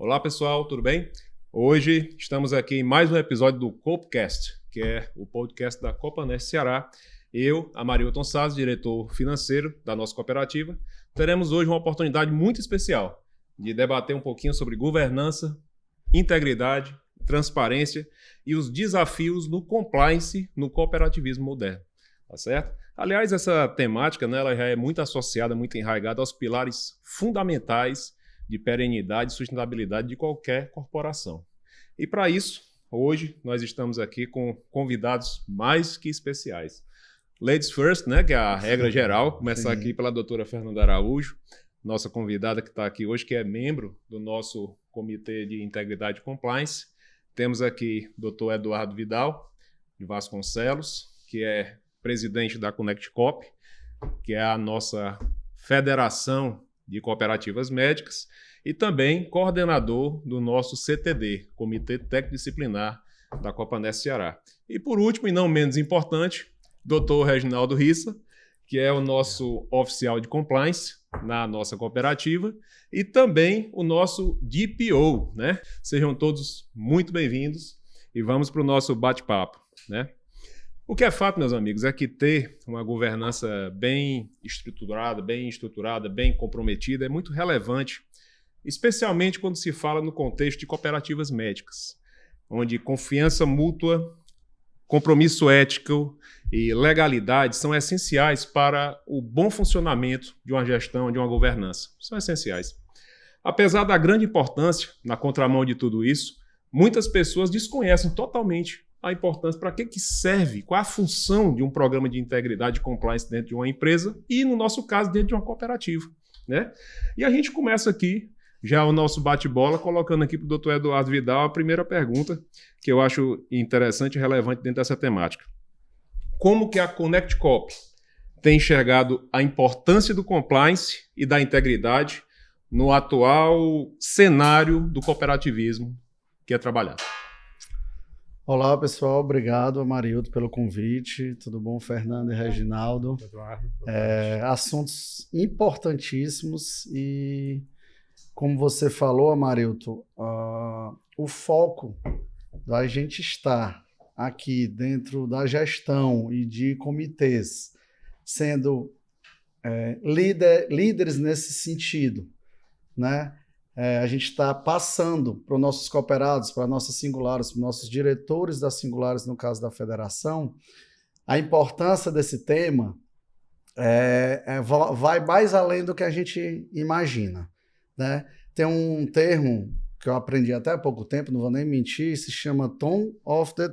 Olá pessoal, tudo bem? Hoje estamos aqui em mais um episódio do Copcast, que é o podcast da Copanest Ceará. Eu, Amarilton Saz, diretor financeiro da nossa cooperativa, teremos hoje uma oportunidade muito especial de debater um pouquinho sobre governança, integridade, transparência e os desafios no compliance no cooperativismo moderno. Tá certo? Aliás, essa temática, né, ela já é muito associada, muito enraizada aos pilares fundamentais de perenidade e sustentabilidade de qualquer corporação. E para isso, hoje nós estamos aqui com convidados mais que especiais. Ladies first, né, que é a regra geral, começar aqui pela doutora Fernanda Araújo, nossa convidada que está aqui hoje, que é membro do nosso Comitê de Integridade e Compliance. Temos aqui o doutor Eduardo Vidal, de Vasconcelos, que é presidente da Connect Coop, que é a nossa federação de cooperativas médicas, e também coordenador do nosso CTD, Comitê Técnico Disciplinar da Copanest Ceará. E por último, e não menos importante, Dr. Reginaldo Rissa, que é o nosso oficial de compliance na nossa cooperativa, e também o nosso DPO, né? Sejam todos muito bem-vindos e vamos para o nosso bate-papo, né? O que é fato, meus amigos, é que ter uma governança bem estruturada, bem comprometida é muito relevante, especialmente quando se fala no contexto de cooperativas médicas, onde confiança mútua, compromisso ético e legalidade são essenciais para o bom funcionamento de uma gestão, de uma governança. São essenciais. Apesar da grande importância na contramão de tudo isso, muitas pessoas desconhecem totalmente a importância, para que serve, qual a função de um programa de integridade e compliance dentro de uma empresa e, no nosso caso, dentro de uma cooperativa, né? E a gente começa aqui, já o nosso bate-bola, colocando aqui para o doutor Eduardo Vidal a primeira pergunta, que eu acho interessante e relevante dentro dessa temática. Como que a Connect Coop tem enxergado a importância do compliance e da integridade no atual cenário do cooperativismo que é trabalhado? Olá, pessoal. Obrigado, Amarilton, pelo convite. Tudo bom, Fernando e Reginaldo? Eduardo. Assuntos importantíssimos e, como você falou, Amarilton, o foco da gente estar aqui dentro da gestão e de comitês, sendo líderes nesse sentido, né? A gente está passando para os nossos cooperados, para nossas singulares, para os nossos diretores das singulares, no caso da federação, a importância desse tema vai mais além do que a gente imagina, né? Tem um termo que eu aprendi até há pouco tempo, não vou nem mentir, se chama Tone of the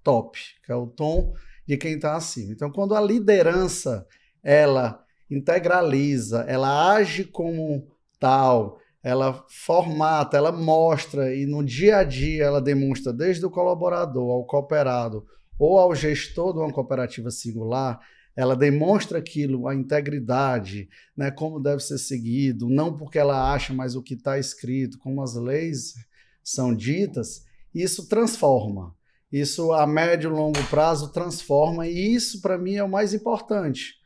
Top, que é o tom de quem está acima. Então, quando a liderança ela integraliza, ela age como tal, ela formata, ela mostra e no dia a dia ela demonstra desde o colaborador ao cooperado ou ao gestor de uma cooperativa singular, ela demonstra aquilo, a integridade, né, como deve ser seguido, não porque ela acha, mas o que está escrito, como as leis são ditas, isso transforma. Isso a médio e longo prazo transforma e isso para mim é o mais importante.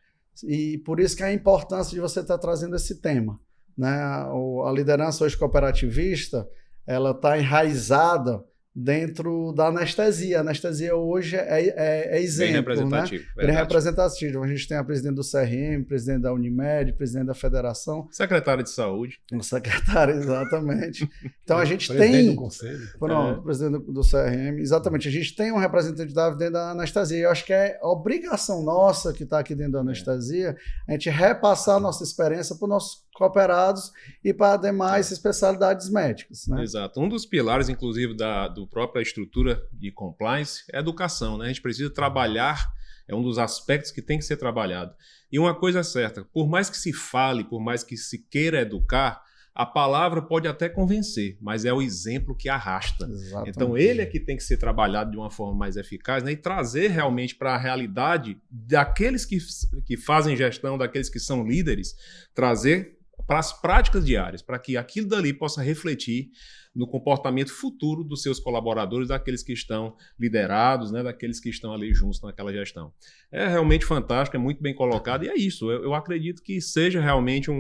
E por isso que é a importância de você estar trazendo esse tema. Né? A liderança hoje cooperativista ela está enraizada dentro da anestesia. A anestesia hoje é exemplo. Bem representativo. Né? Bem representativo. A gente tem a presidente do CRM, presidente da Unimed, presidente da Federação. Secretário de Saúde. O secretário, exatamente. Então a gente presidente do Conselho. Pronto, presidente do CRM. Exatamente. A gente tem um representatividade dentro da anestesia. Eu acho que é obrigação nossa que está aqui dentro da anestesia a gente repassar a nossa experiência para os nossos cooperados e para demais especialidades médicas. Né? Exato. Um dos pilares, inclusive, do própria estrutura de compliance é a educação. Né? A gente precisa trabalhar, é um dos aspectos que tem que ser trabalhado. E uma coisa é certa, por mais que se fale, por mais que se queira educar, a palavra pode até convencer, mas é o exemplo que arrasta. Exatamente. Então ele é que tem que ser trabalhado de uma forma mais eficaz, né? E trazer realmente para a realidade daqueles que fazem gestão, daqueles que são líderes, trazer para as práticas diárias, para que aquilo dali possa refletir no comportamento futuro dos seus colaboradores, daqueles que estão liderados, né, daqueles que estão ali juntos naquela gestão. É realmente fantástico, é muito bem colocado, e é isso. Eu acredito que seja realmente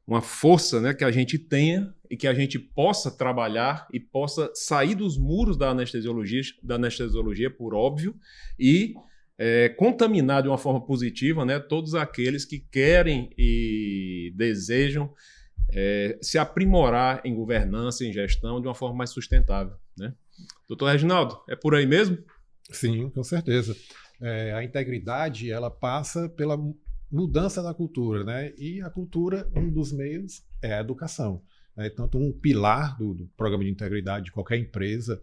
uma força, né, que a gente tenha e que a gente possa trabalhar e possa sair dos muros da anestesiologia, por óbvio, e contaminar de uma forma positiva, né, todos aqueles que querem e desejam se aprimorar em governança, em gestão, de uma forma mais sustentável, né? Doutor Reginaldo, é por aí mesmo? Sim, com certeza. A integridade, ela passa pela mudança da cultura, né? E a cultura, um dos meios é a educação. Tanto um pilar do programa de integridade de qualquer empresa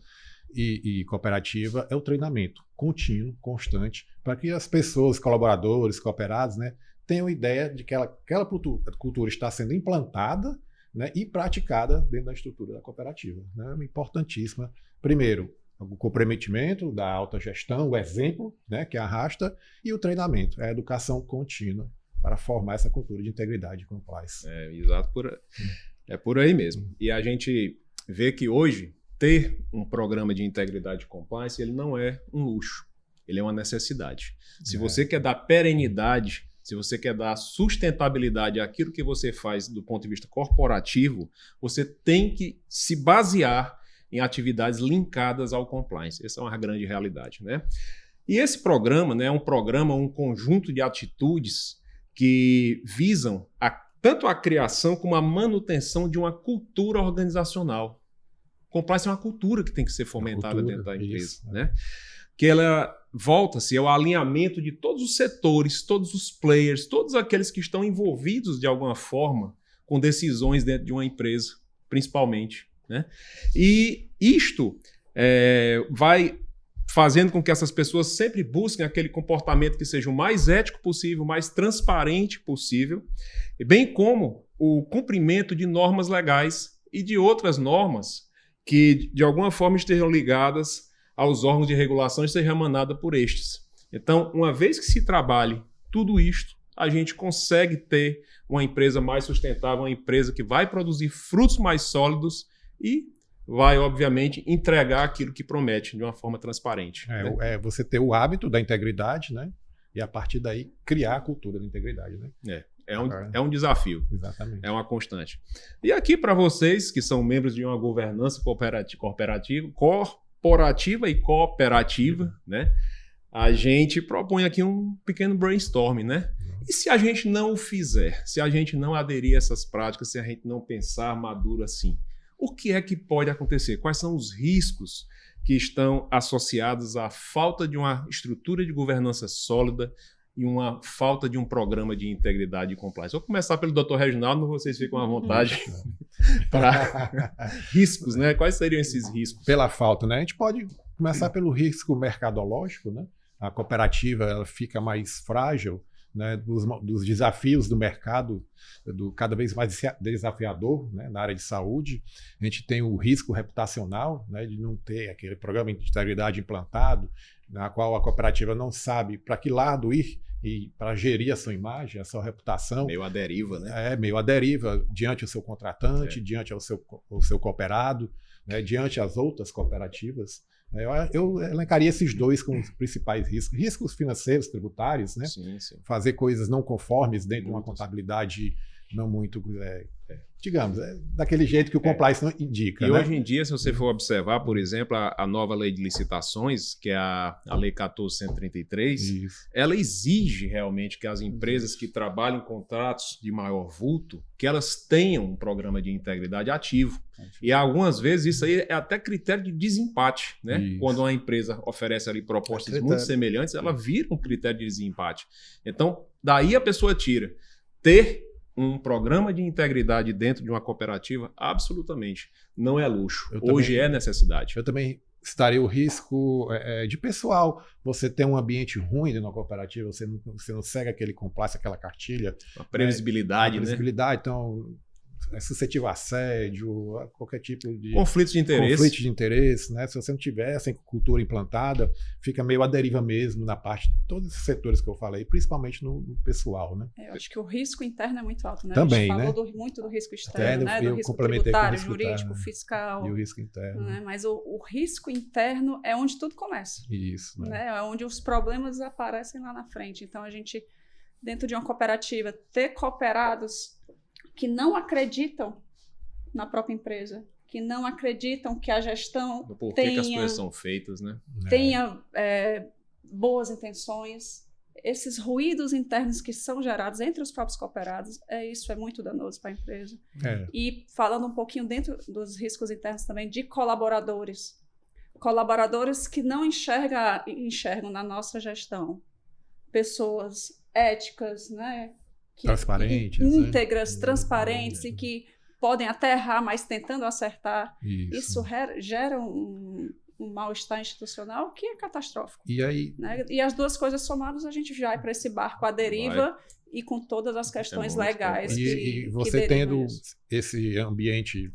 e cooperativa é o treinamento contínuo, constante, para que as pessoas, colaboradores, cooperados, né, tenham ideia de que aquela cultura está sendo implantada, né, e praticada dentro da estrutura da cooperativa. Né? Importantíssima. Primeiro, o comprometimento da alta gestão, o exemplo, né, que arrasta, e o treinamento, a educação contínua para formar essa cultura de integridade e compliance. Exato, é por aí mesmo. E a gente vê que hoje ter um programa de integridade e compliance, ele não é um luxo, ele é uma necessidade. Se você quer dar perenidade, se você quer dar sustentabilidade àquilo que você faz do ponto de vista corporativo, você tem que se basear em atividades linkadas ao compliance. Essa é uma grande realidade, né? E esse programa, né, é um conjunto de atitudes que visam tanto a criação como a manutenção de uma cultura organizacional. Compliance é uma cultura que tem que ser fomentada dentro da empresa, isso, né? Que ela volta-se ao alinhamento de todos os setores, todos os players, todos aqueles que estão envolvidos de alguma forma com decisões dentro de uma empresa, principalmente, né? E isto vai fazendo com que essas pessoas sempre busquem aquele comportamento que seja o mais ético possível, o mais transparente possível, bem como o cumprimento de normas legais e de outras normas que, de alguma forma, estejam ligadas aos órgãos de regulação e sejam emanadas por estes. Então, uma vez que se trabalhe tudo isto, a gente consegue ter uma empresa mais sustentável, uma empresa que vai produzir frutos mais sólidos e vai, obviamente, entregar aquilo que promete de uma forma transparente. Né? Você ter o hábito da integridade, né? E a partir daí criar a cultura da integridade, né? É um desafio. Exatamente. É uma constante. E aqui, para vocês que são membros de uma governança corporativa e cooperativa, né? A gente propõe aqui um pequeno brainstorming, né? E se a gente não o fizer, se a gente não aderir a essas práticas, se a gente não pensar maduro assim, o que é que pode acontecer? Quais são os riscos que estão associados à falta de uma estrutura de governança sólida e uma falta de um programa de integridade e compliance? Vou começar pelo Dr. Reginaldo, vocês ficam à vontade para riscos, né? Quais seriam esses riscos? Pela falta, né? A gente pode começar pelo risco mercadológico, né? A cooperativa ela fica mais frágil, né, dos desafios do mercado, cada vez mais desafiador, né, na área de saúde. A gente tem o risco reputacional, né, de não ter aquele programa de integridade implantado, na qual a cooperativa não sabe para que lado ir e para gerir a sua imagem, a sua reputação. Meio à deriva, né? Meio à deriva diante do seu contratante, diante ao seu cooperado, né, diante as outras cooperativas. Eu elencaria esses dois como os principais riscos. Riscos financeiros, tributários, né? Sim. Fazer coisas não conformes dentro de uma contabilidade não muito, digamos, daquele jeito que o compliance não indica. E né? hoje em dia, se você for observar, por exemplo, a nova lei de licitações, que é a Lei 14.133, ela exige realmente que as empresas que trabalham em contratos de maior vulto, que elas tenham um programa de integridade ativo. E algumas vezes isso aí é até critério de desempate, né? Isso. Quando uma empresa oferece ali propostas muito semelhantes, ela vira um critério de desempate. Então, daí a pessoa tira. Ter um programa de integridade dentro de uma cooperativa, absolutamente, não é luxo. Hoje é necessidade. Eu também estaria o risco de pessoal. Você ter um ambiente ruim dentro de uma cooperativa, você não segue aquele compliance, aquela cartilha. A previsibilidade, né? Então, é suscetível a assédio, a qualquer tipo de... Conflitos de interesse. Conflitos de interesse, né? Se você não tiver essa cultura implantada, fica meio à deriva mesmo na parte de todos esses setores que eu falei, principalmente no pessoal, né? Eu acho que o risco interno é muito alto, né? Também, a gente falou muito do risco externo, né? Do risco tributário, jurídico, interno, fiscal. E o risco interno. Né? Mas o risco interno é onde tudo começa. Isso, né? É onde os problemas aparecem lá na frente. Então, a gente, dentro de uma cooperativa, ter cooperados que não acreditam na própria empresa, que não acreditam que a gestão Por que as coisas são feitas, né? tenha boas intenções. Esses ruídos internos que são gerados entre os próprios cooperados, isso é muito danoso para a empresa. E falando um pouquinho dentro dos riscos internos também de colaboradores. Colaboradores que não enxergam na nossa gestão pessoas éticas, né? Transparentes. Íntegras, transparentes e que podem até errar, mas tentando acertar. Isso gera um mal-estar institucional que é catastrófico. E aí, né? E as duas coisas somadas, a gente vai para esse barco à deriva e com todas as questões legais. E você tendo esse ambiente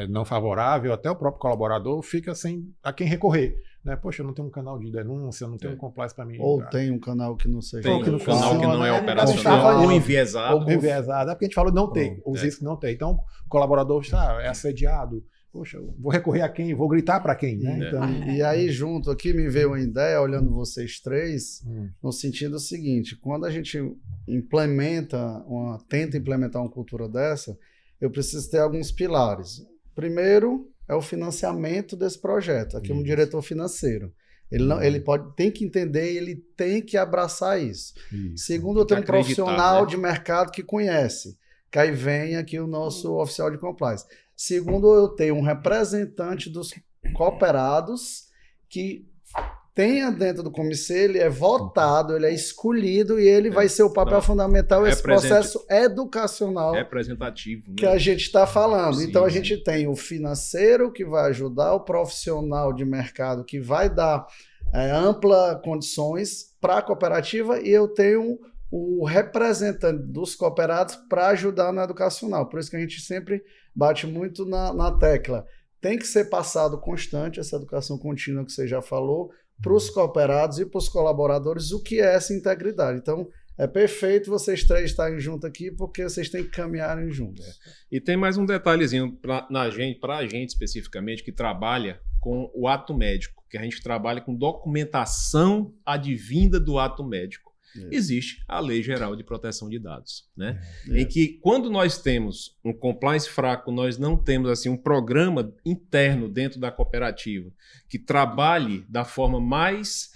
não favorável, até o próprio colaborador fica sem a quem recorrer. Né? Poxa, eu não tenho um canal de denúncia, eu não tenho um compliance para mim. Ou tem um canal que não seja. Tem um canal que não é operacional ou enviesado. Ou enviesado. É porque a gente fala não tem, os riscos não tem. Então, o colaborador é assediado. Poxa, eu vou recorrer a quem? Vou gritar para quem? Né? Então, e aí, junto aqui, me veio uma ideia, olhando vocês três, no sentido seguinte: quando a gente tenta implementar uma cultura dessa, eu preciso ter alguns pilares. Primeiro é o financiamento desse projeto. Aqui é um diretor financeiro. Ele tem que entender e ele tem que abraçar isso. Segundo, eu tenho um profissional de mercado que conhece. Que aí vem aqui o nosso oficial de compliance. Segundo, eu tenho um representante dos cooperados que tenha dentro do comitê, ele é votado, ele é escolhido e ele vai ser o papel fundamental nesse processo educacional representativo, né? Que a gente está falando. Sim, então, a gente tem o financeiro que vai ajudar, o profissional de mercado que vai dar ampla condições para a cooperativa e eu tenho o representante dos cooperados para ajudar na educacional. Por isso que a gente sempre bate muito na tecla. Tem que ser passado constante essa educação contínua que você já falou, para os cooperados e para os colaboradores, o que é essa integridade. Então, é perfeito vocês três estarem juntos aqui, porque vocês têm que caminharem juntos. E tem mais um detalhezinho para a gente especificamente, que trabalha com o ato médico, que a gente trabalha com documentação advinda do ato médico. Existe a Lei Geral de Proteção de Dados, né? Em que, quando nós temos um compliance fraco, nós não temos assim um programa interno dentro da cooperativa que trabalhe da forma mais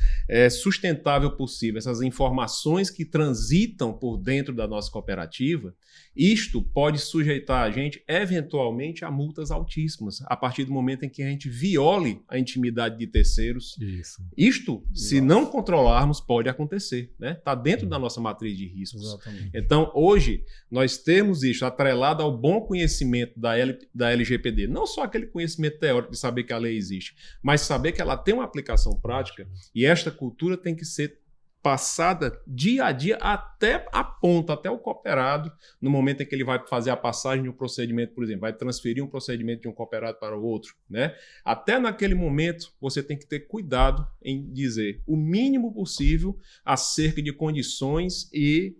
sustentável possível essas informações que transitam por dentro da nossa cooperativa, isto pode sujeitar a gente, eventualmente, a multas altíssimas, a partir do momento em que a gente viole a intimidade de terceiros. Isto, se não controlarmos, pode acontecer, né? Está dentro da nossa matriz de riscos. Exatamente. Então, hoje, nós temos isso atrelado ao bom conhecimento da LGPD. Não só aquele conhecimento teórico de saber que a lei existe, mas saber que ela tem uma aplicação prática e esta cultura tem que ser passada dia a dia até a ponta, até o cooperado, no momento em que ele vai fazer a passagem de um procedimento, por exemplo, vai transferir um procedimento de um cooperado para o outro, né? Até naquele momento, você tem que ter cuidado em dizer o mínimo possível acerca de condições e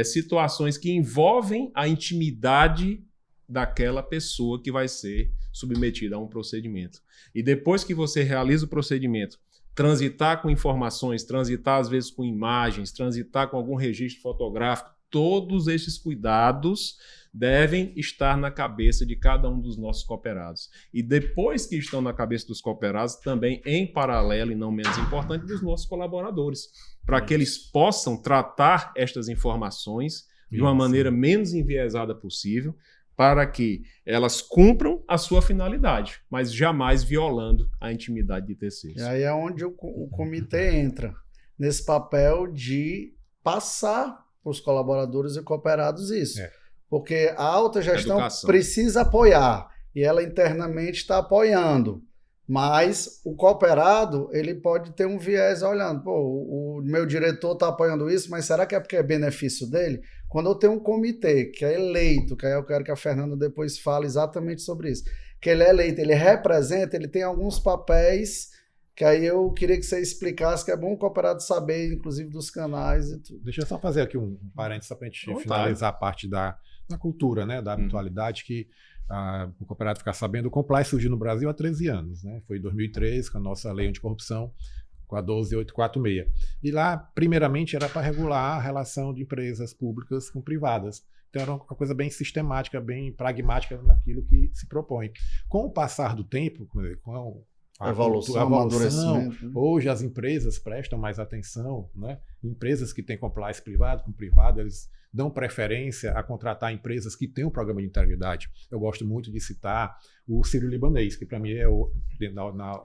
situações que envolvem a intimidade daquela pessoa que vai ser submetida a um procedimento. E depois que você realiza o procedimento, transitar com informações, transitar às vezes com imagens, transitar com algum registro fotográfico, todos esses cuidados devem estar na cabeça de cada um dos nossos cooperados. E depois que estão na cabeça dos cooperados, também em paralelo e não menos importante, dos nossos colaboradores, para que eles possam tratar estas informações de uma maneira menos enviesada possível, para que elas cumpram a sua finalidade, mas jamais violando a intimidade de terceiros. E aí é onde o comitê entra, nesse papel de passar para os colaboradores e cooperados isso. Porque a alta gestão precisa apoiar, e ela internamente está apoiando. Mas o cooperado, ele pode ter um viés olhando, o meu diretor está apoiando isso, mas será que é porque é benefício dele? Quando eu tenho um comitê que é eleito, que aí eu quero que a Fernanda depois fale exatamente sobre isso, que ele é eleito, ele representa, ele tem alguns papéis que aí eu queria que você explicasse, que é bom o cooperado saber, inclusive dos canais e tudo. Deixa eu só fazer aqui um parênteses para a gente finalizar a parte da cultura, né, da habitualidade que o cooperado ficar sabendo. O compliance surgiu no Brasil há 13 anos, né? Foi em 2003, com a nossa lei anticorrupção, com a 12846. E lá, primeiramente, era para regular a relação de empresas públicas com privadas. ter uma coisa bem sistemática, bem pragmática naquilo que se propõe. Com o passar do tempo, com a evolução, amadurecimento. Hoje as empresas prestam mais atenção, né? Empresas que têm compliance privado com privado, eles dão preferência a contratar empresas que têm um programa de integridade. Eu gosto muito de citar o Sírio-Libanês, que para mim é o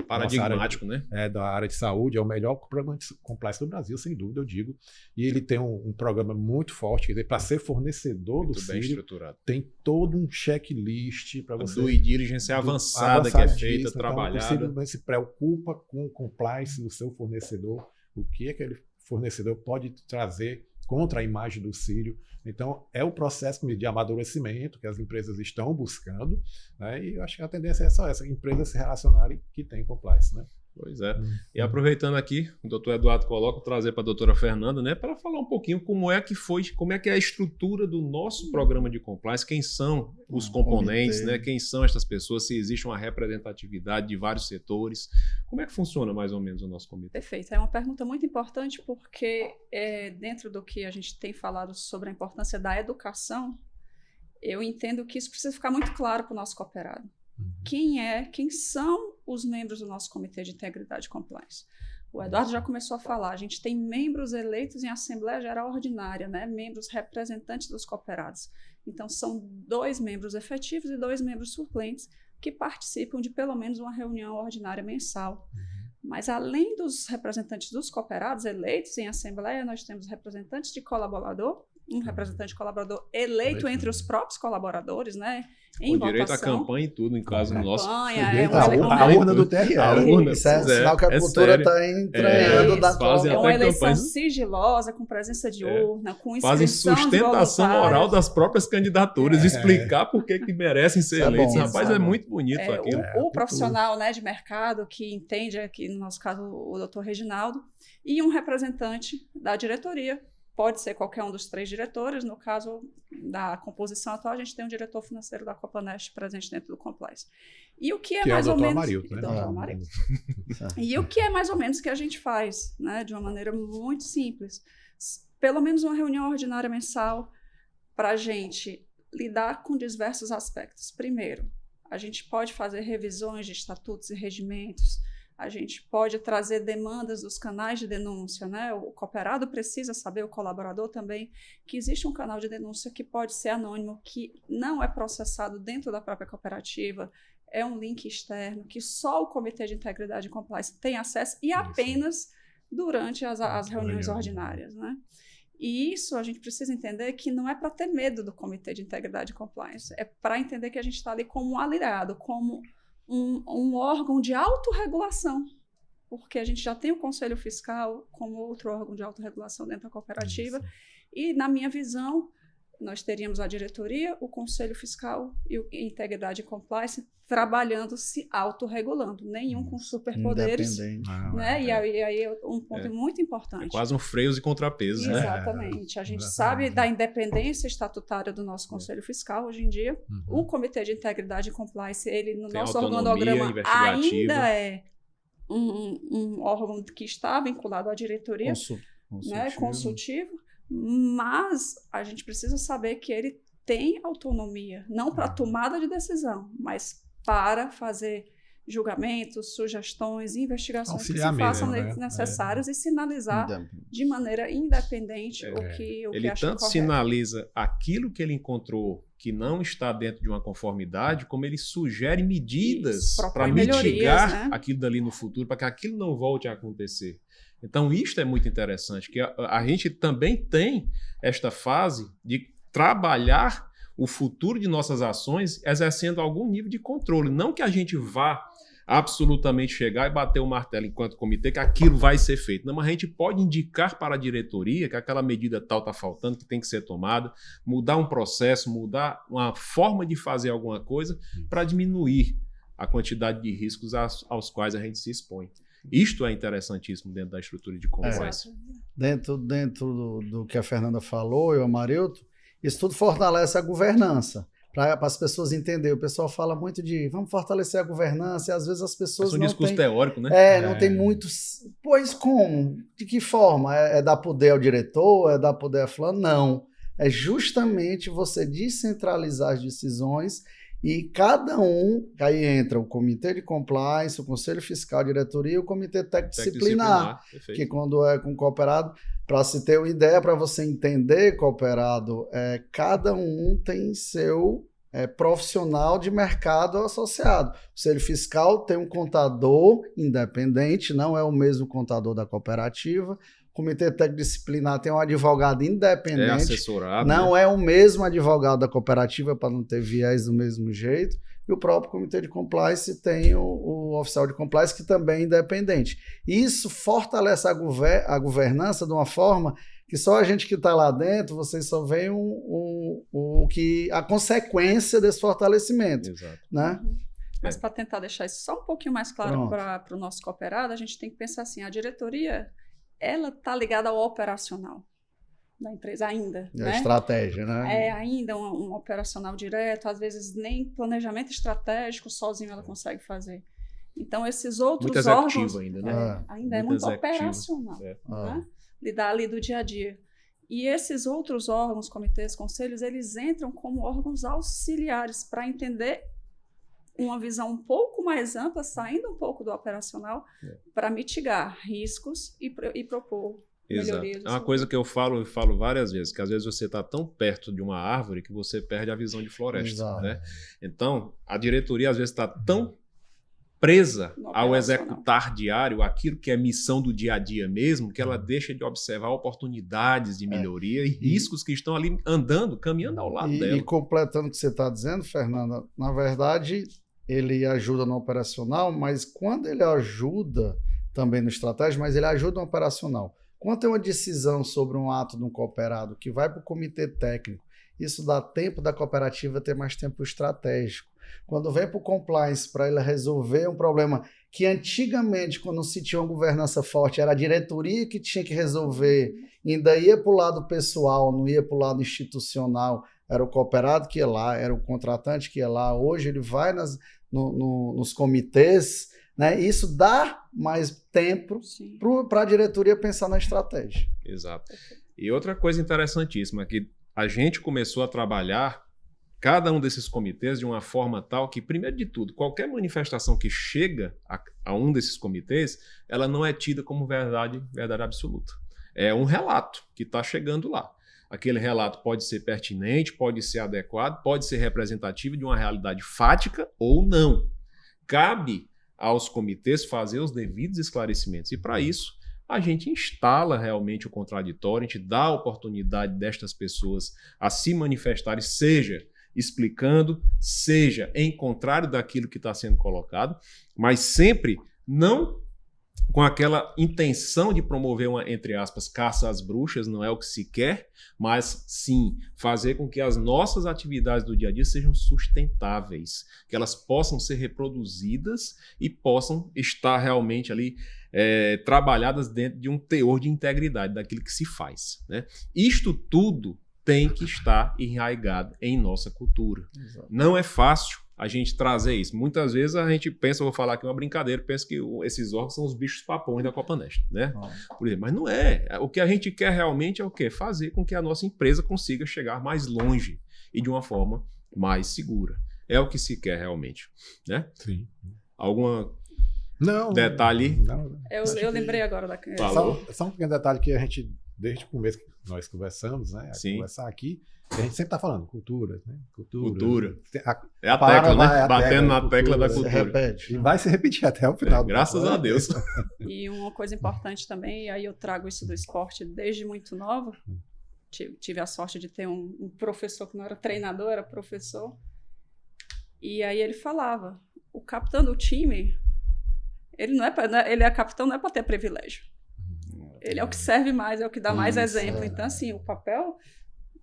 paradigmático, né? Da área de saúde, é o melhor programa de compliance do Brasil, sem dúvida, eu digo. E ele tem um programa muito forte, quer dizer, para ser fornecedor muito do bem Sírio, estruturado. Tem todo um checklist para você... Due diligence avançada que é feita, trabalhada. Então, o Sírio se preocupa com o compliance do seu fornecedor, o que aquele fornecedor pode trazer contra a imagem do Sírio. Então, é o processo de amadurecimento que as empresas estão buscando, né? E eu acho que a tendência é só essa, empresas se relacionarem que têm compliance, né? Pois é. E aproveitando aqui, o doutor Eduardo coloca, trazer para a doutora Fernanda, né, para falar um pouquinho como é que é a estrutura do nosso programa de compliance, quem são os componentes, né, quem são estas pessoas, se existe uma representatividade de vários setores, como é que funciona mais ou menos o nosso comitê? Perfeito, é uma pergunta muito importante porque dentro do que a gente tem falado sobre a importância da educação, eu entendo que isso precisa ficar muito claro para o nosso cooperado. Quem são os membros do nosso Comitê de Integridade e Compliance? O Eduardo já começou a falar, a gente tem membros eleitos em Assembleia Geral Ordinária, né? Membros representantes dos cooperados. Então, são 2 membros efetivos e 2 membros suplentes que participam de pelo menos uma reunião ordinária mensal. Mas, além dos representantes dos cooperados eleitos em Assembleia, nós temos representantes de colaborador, um representante colaborador eleito entre os próprios colaboradores, né? Com direito à campanha e tudo, em caso nosso. A urna do TRE. Isso é sinal que a cultura está entranhando da fazem É uma eleição campanha sigilosa, com presença de urna, com inscrição fazem sustentação de moral das próprias candidaturas, explicar por que merecem ser eleitos. Bom, Rapaz, é muito bonito aquilo. O profissional, né, de mercado que entende, aqui no nosso caso o doutor Reginaldo, e um representante da diretoria. Pode ser qualquer um dos 3 diretores. No caso da composição atual, a gente tem um diretor financeiro da Copanest presente dentro do Compliance. E o que é mais ou menos... Amarildo, né? Doutor Amarildo. E o que é mais ou menos que a gente faz, né, de uma maneira muito simples? Pelo menos uma reunião ordinária mensal para a gente lidar com diversos aspectos. Primeiro, a gente pode fazer revisões de estatutos e regimentos, a gente pode trazer demandas dos canais de denúncia, né? O cooperado precisa saber, o colaborador também, que existe um canal de denúncia que pode ser anônimo, que não é processado dentro da própria cooperativa, é um link externo, que só o Comitê de Integridade e Compliance tem acesso e apenas durante as reuniões ordinárias, né? E isso a gente precisa entender que não é para ter medo do Comitê de Integridade e Compliance, é para entender que a gente está ali como um aliado, como um órgão de autorregulação, porque a gente já tem o Conselho Fiscal como outro órgão de autorregulação dentro da cooperativa, e, na minha visão, nós teríamos a diretoria, o Conselho Fiscal e o Integridade e Compliance trabalhando, se autorregulando, nenhum com superpoderes. Né? E aí é um ponto muito importante. É quase um freios e contrapesos. Exatamente. A gente sabe da independência estatutária do nosso Conselho Fiscal hoje em dia. O Comitê de Integridade e Compliance, ele no nosso organograma ainda é um órgão que está vinculado à diretoria, consultivo, mas a gente precisa saber que ele tem autonomia, não para tomada de decisão, mas para fazer julgamentos, sugestões, investigações que se façam necessárias e sinalizar de maneira independente o que ele acha tanto correto. Sinaliza aquilo que ele encontrou que não está dentro de uma conformidade, como ele sugere medidas para mitigar aquilo dali no futuro, para que aquilo não volte a acontecer. Então, isto é muito interessante, que a gente também tem esta fase de trabalhar o futuro de nossas ações exercendo algum nível de controle. Não que a gente vá absolutamente chegar e bater o martelo enquanto comitê que aquilo vai ser feito. Não, mas a gente pode indicar para a diretoria que aquela medida tal está faltando, que tem que ser tomada, mudar um processo, mudar uma forma de fazer alguma coisa para diminuir a quantidade de riscos aos quais a gente se expõe. Isto é interessantíssimo dentro da estrutura de compliance. Dentro do que a Fernanda falou, e o Amarildo, isso tudo fortalece a governança. Para as pessoas entenderem. O pessoal fala muito de vamos fortalecer a governança, e às vezes as pessoas não discurso teórico, né? Não tem muitos... Pois como? De que forma? É dar poder ao diretor? É dar poder a fulano? Não. é justamente você descentralizar as decisões e cada um, aí entra o comitê de compliance, o conselho fiscal, a diretoria e o comitê técnico-disciplinar, que quando é com cooperado, para se ter uma ideia, para você entender cooperado, cada um tem seu profissional de mercado associado. O conselho fiscal tem um contador independente, não é o mesmo contador da cooperativa. O comitê técnico-disciplinar tem um advogado independente. Assessorado. Não é o mesmo advogado da cooperativa, para não ter viés do mesmo jeito. E o próprio comitê de compliance tem o oficial de compliance, que também é independente. Isso fortalece a governança de uma forma que só a gente que está lá dentro, vocês só veem a consequência desse fortalecimento. Exato. Né? Mas para tentar deixar isso só um pouquinho mais claro para o nosso cooperado, a gente tem que pensar assim, a diretoria, ela está ligada ao operacional da empresa ainda. A estratégia, né? É ainda um operacional direto, às vezes nem planejamento estratégico sozinho ela consegue fazer. Então, esses outros muito órgãos... Muito executivo ainda, né? Ainda é muito operacional. Né? Lidar ali do dia a dia. E esses outros órgãos, comitês, conselhos, eles entram como órgãos auxiliares para entender uma visão um pouco mais ampla, saindo um pouco do operacional, para mitigar riscos e propor melhorias. É uma coisa que eu falo várias vezes, que às vezes você está tão perto de uma árvore que você perde a visão de floresta. Né? Então, a diretoria às vezes está tão presa ao executar diário, aquilo que é missão do dia a dia mesmo, que ela deixa de observar oportunidades de melhoria e riscos que estão ali caminhando ao lado dela. E completando o que você está dizendo, Fernanda, na verdade, ele ajuda no operacional, mas quando ele ajuda também no estratégico, mas ele ajuda no operacional. Quando tem uma decisão sobre um ato de um cooperado que vai para o comitê técnico, isso dá tempo da cooperativa ter mais tempo estratégico. Quando vem para o compliance para ele resolver um problema que antigamente, quando se tinha uma governança forte, era a diretoria que tinha que resolver, ainda ia para o lado pessoal, não ia para o lado institucional, era o cooperado que ia lá, era o contratante que ia lá. Hoje ele vai nos comitês, né? Isso dá mais tempo para a diretoria pensar na estratégia. Exato. E outra coisa interessantíssima, que a gente começou a trabalhar cada um desses comitês de uma forma tal que, primeiro de tudo, qualquer manifestação que chega a um desses comitês, ela não é tida como verdade absoluta. É um relato que está chegando lá. Aquele relato pode ser pertinente, pode ser adequado, pode ser representativo de uma realidade fática ou não. Cabe aos comitês fazer os devidos esclarecimentos. E, para isso, a gente instala realmente o contraditório, a gente dá a oportunidade destas pessoas a se manifestarem, seja explicando, seja em contrário daquilo que está sendo colocado, mas sempre não com aquela intenção de promover uma, entre aspas, caça às bruxas, não é o que se quer, mas sim fazer com que as nossas atividades do dia a dia sejam sustentáveis, que elas possam ser reproduzidas e possam estar realmente ali trabalhadas dentro de um teor de integridade daquilo que se faz. Né? Isto tudo tem que estar enraizado em nossa cultura. Exato. Não é fácil a gente trazer isso. Muitas vezes a gente pensa, eu vou falar aqui uma brincadeira, pensa que esses órgãos são os bichos papões da Copanest, né? Por exemplo, mas não é. O que a gente quer realmente é o quê? Fazer com que a nossa empresa consiga chegar mais longe e de uma forma mais segura. É o que se quer realmente, né? Sim. Alguma detalhe? Não. Eu lembrei agora da... Só um pequeno detalhe que a gente, desde o começo que nós conversamos, né? A conversar aqui, a gente sempre está falando cultura, né? Cultura. É a tecla, né? Batendo na tecla da cultura. Repete. E vai se repetir até o final. Graças a Deus. E uma coisa importante também, e aí eu trago isso do esporte desde muito nova. Tive a sorte de ter um professor que não era treinador, era professor. E aí ele falava, o capitão do time, ele é capitão, não é para ter privilégio. Ele é o que serve mais, é o que dá mais exemplo. Então, assim, o papel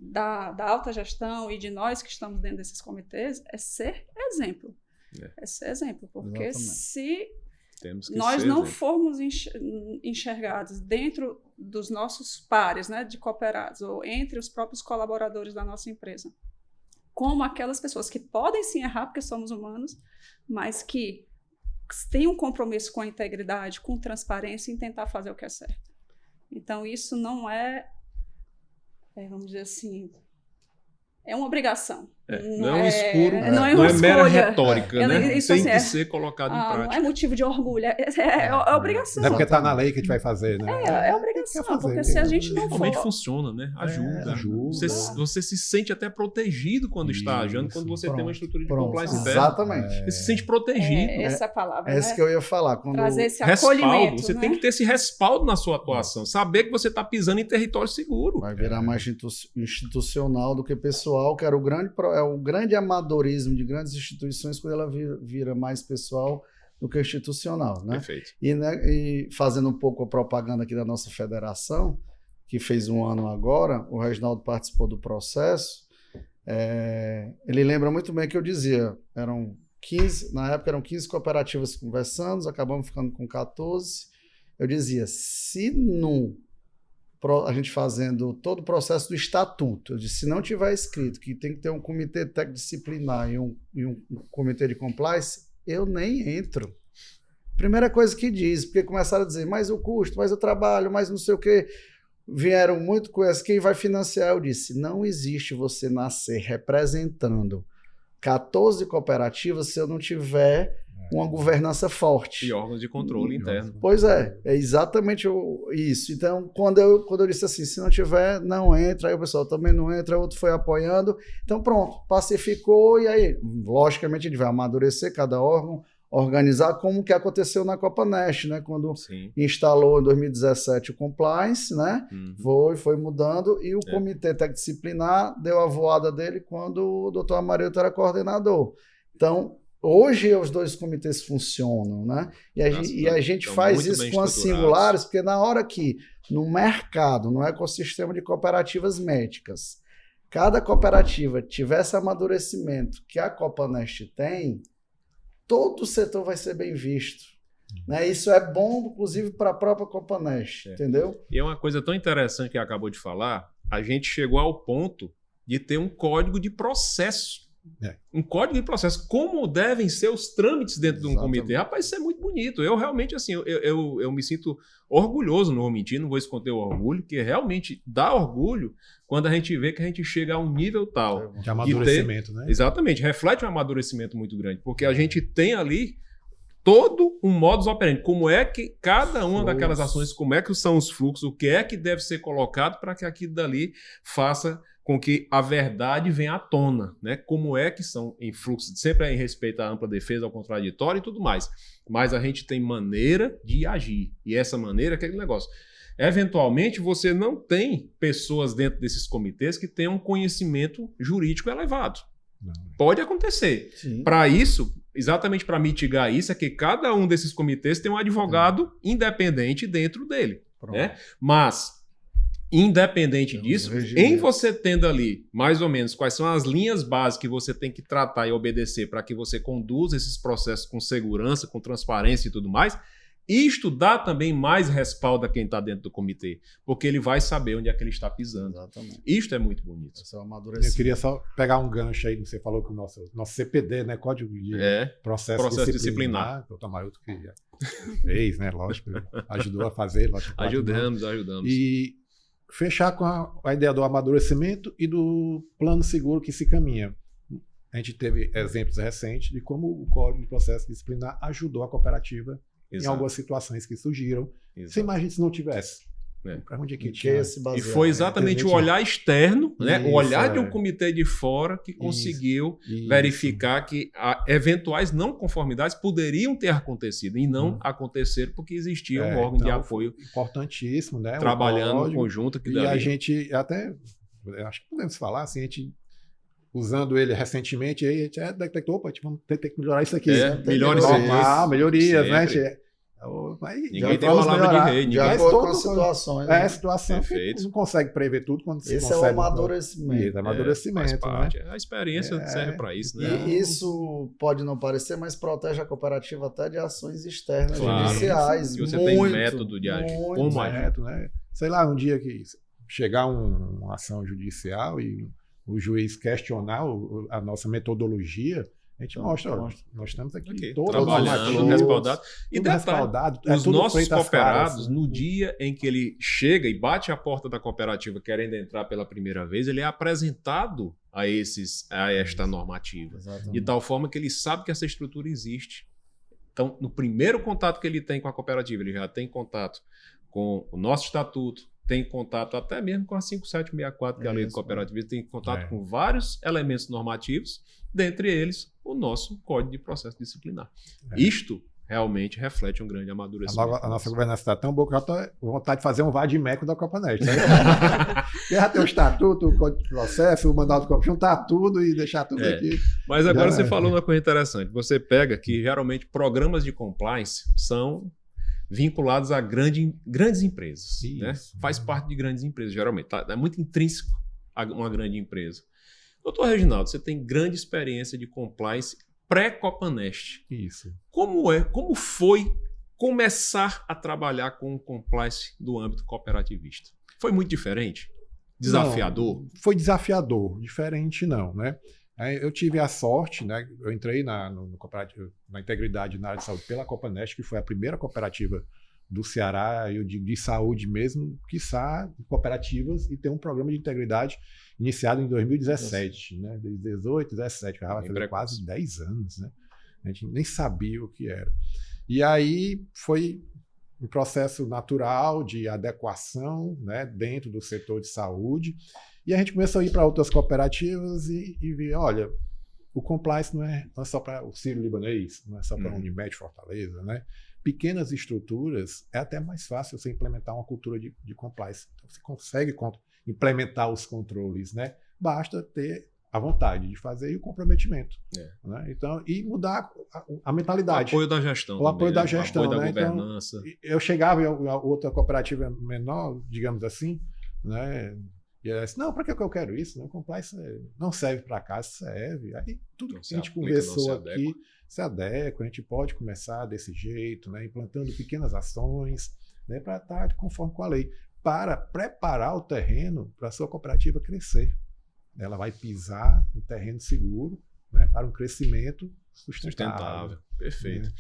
da alta gestão e de nós que estamos dentro desses comitês é ser exemplo. É ser exemplo, porque se nós não formos enxergados dentro dos nossos pares, né, de cooperados, ou entre os próprios colaboradores da nossa empresa, como aquelas pessoas que podem sim errar, porque somos humanos, mas que têm um compromisso com a integridade, com transparência em tentar fazer o que é certo. Então, isso não vamos dizer assim, é uma obrigação. Não é um escuro, não é mera retórica, né? Isso, Tem assim, que ser colocado em prática. Não é motivo de orgulho, é obrigação. Não é porque está na lei que a gente vai fazer, né? É obrigação, porque se a gente não for... Realmente funciona, né? Ajuda. Você se sente até protegido quando está agindo, quando você tem uma estrutura de compliance interna. Exatamente. Você se sente protegido. Essa é a palavra, É isso que eu ia falar. Quando trazer esse respaldo, acolhimento. você né? tem que ter esse respaldo na sua atuação. Saber que você está pisando em território seguro. vai virar mais institucional do que pessoal, que era o grande amadorismo de grandes instituições quando ela vira mais pessoal do que institucional, né? Perfeito. E fazendo um pouco a propaganda aqui da nossa federação, que fez 1 ano agora, o Reginaldo participou do processo, ele lembra muito bem que eu dizia, na época eram 15 cooperativas conversando, acabamos ficando com 14, eu dizia, se a gente fazendo todo o processo do estatuto, eu disse, se não tiver escrito que tem que ter um comitê técnico disciplinar e um comitê de compliance, eu nem entro. Primeira coisa que diz, porque começaram a dizer, mais o custo, mais o trabalho, mais não sei o quê, vieram muito com essa, quem vai financiar? Eu disse, não existe você nascer representando 14 cooperativas se eu não tiver uma governança forte. E órgãos de controle interno. Pois é exatamente isso. Então, quando eu disse assim, se não tiver, não entra, aí o pessoal também não entra, outro foi apoiando. Então, pronto, pacificou, e aí, logicamente, a gente vai amadurecer cada órgão, organizar como que aconteceu na Copa Nest, né? Quando instalou em 2017 o compliance, né? Foi mudando, e o comitê técnico-disciplinar deu a voada dele quando o doutor Amarildo era coordenador. Então, hoje os 2 comitês funcionam, né? E a gente faz isso com as singulares, porque na hora que no mercado, no ecossistema de cooperativas médicas, cada cooperativa tiver esse amadurecimento que a Copa Nest tem, todo o setor vai ser bem visto. Né? Isso é bom, inclusive, para a própria Copa Nest, entendeu? E é uma coisa tão interessante que acabou de falar, a gente chegou ao ponto de ter um código de processo. Um código de processo. Como devem ser os trâmites dentro de um comitê. Rapaz, isso é muito bonito. Eu realmente, assim, eu me sinto orgulhoso, não vou mentir, não vou esconder o orgulho, que realmente dá orgulho quando a gente vê que a gente chega a um nível tal. De amadurecimento, né? Exatamente. Reflete um amadurecimento muito grande, porque a gente tem ali todo um modus operandi. Como é que cada uma daquelas ações, como é que são os fluxos, o que é que deve ser colocado para que aquilo dali faça com que a verdade venha à tona, né? Como é que são em fluxo, sempre em respeito à ampla defesa, ao contraditório e tudo mais. Mas a gente tem maneira de agir. E essa maneira é aquele negócio. Eventualmente, você não tem pessoas dentro desses comitês que tenham um conhecimento jurídico elevado. Não. Pode acontecer. Para isso, exatamente para mitigar isso, é que cada um desses comitês tem um advogado independente dentro dele. Né? Mas, independente disso, em você tendo ali, mais ou menos, quais são as linhas básicas que você tem que tratar e obedecer para que você conduza esses processos com segurança, com transparência e tudo mais, isto dá também mais respaldo a quem está dentro do comitê, porque ele vai saber onde é que ele está pisando. Exatamente. Isto é muito bonito. Eu queria só pegar um gancho aí, você falou que o nosso CPD, né, Código de Processo Disciplinar, o doutor Amarildo que já fez, né, lógico, ajudou a fazer. Lógico, ajudamos. E fechar com a ideia do amadurecimento e do plano seguro que se caminha. A gente teve exemplos recentes de como o Código de Processo Disciplinar ajudou a cooperativa em algumas situações que surgiram. Você imagina se não tivesse. Para onde é que tinha? E foi exatamente o olhar externo, né? O olhar de um comitê de fora que conseguiu verificar que eventuais não conformidades poderiam ter acontecido e não aconteceram porque existia um órgão de apoio importantíssimo, né? Trabalhando em conjunto. A gente até, acho que podemos falar assim, a gente usando ele recentemente, aí a gente detectou, opa, vamos ter que melhorar isso aqui. Melhorias, né? Ninguém tem palavra de rei. De acordo com as situações. A situação que não consegue prever tudo quando se esse consegue. É o amadurecimento. Amadurecimento, faz parte. A experiência serve para isso, né? E isso pode não parecer, mas protege a cooperativa até de ações externas, judiciais. E você tem método de agir. Como agir, né? Sei lá, um dia que chegar uma ação judicial e o juiz questionar a nossa metodologia, a gente mostra, nós estamos aqui todos trabalhando, respaldado. E respaldado, os nossos cooperados, no dia em que ele chega e bate a porta da cooperativa querendo entrar pela primeira vez, ele é apresentado a esta normativa. Exatamente. De tal forma que ele sabe que essa estrutura existe. Então, no primeiro contato que ele tem com a cooperativa, ele já tem contato com o nosso estatuto, tem contato até mesmo com a 5764, que é a lei do cooperativismo, tem contato com vários elementos normativos, dentre eles o nosso Código de Processo Disciplinar. Isto realmente reflete um grande amadurecimento. A nossa governança está tão boa que eu já estou com vontade de fazer um vade-mecum da Copanest. Né? Já tem o estatuto, o Código de Processo, o Manual do Cooperativista, juntar tudo e deixar tudo aqui. Mas agora você falou uma coisa interessante. Você pega que geralmente programas de compliance são vinculados a grandes empresas. Né? Faz parte de grandes empresas, geralmente. É muito intrínseco a uma grande empresa. Doutor Reginaldo, você tem grande experiência de compliance pré-Copanest. Isso. Como foi começar a trabalhar com o compliance do âmbito cooperativista? Foi muito diferente? Desafiador? Não, foi desafiador. Diferente não, né? Eu tive a sorte, né? Eu entrei na integridade na área de saúde pela Copanest, que foi a primeira cooperativa do Ceará, eu digo de saúde mesmo, quiçá cooperativas, e tem um programa de integridade iniciado em 2017, né? 2018, 2017, já vai fazer quase 10 anos, né? A gente nem sabia o que era. E aí foi um processo natural de adequação, né, dentro do setor de saúde. E a gente começou a ir para outras cooperativas e ver, olha, o compliance não é só para o Sírio-Libanês, não é só para a Unimed Fortaleza, né? Pequenas estruturas é até mais fácil você implementar uma cultura de compliance. Então, você consegue implementar os controles, né? Basta ter a vontade de fazer e o comprometimento. Né? Então, e mudar a mentalidade. O apoio da gestão. O apoio da gestão. O apoio né? da governança. Então, eu chegava em outra cooperativa menor, digamos assim, né? E ela disse, não, para que eu quero isso? Não, compliance não serve para cá, serve. Aí tudo que a gente conversou aqui se adequa, a gente pode começar desse jeito, né? Implantando pequenas ações, né? Para estar conforme com a lei, para preparar o terreno para a sua cooperativa crescer. Ela vai pisar em terreno seguro, né? Para um crescimento sustentável. Perfeito.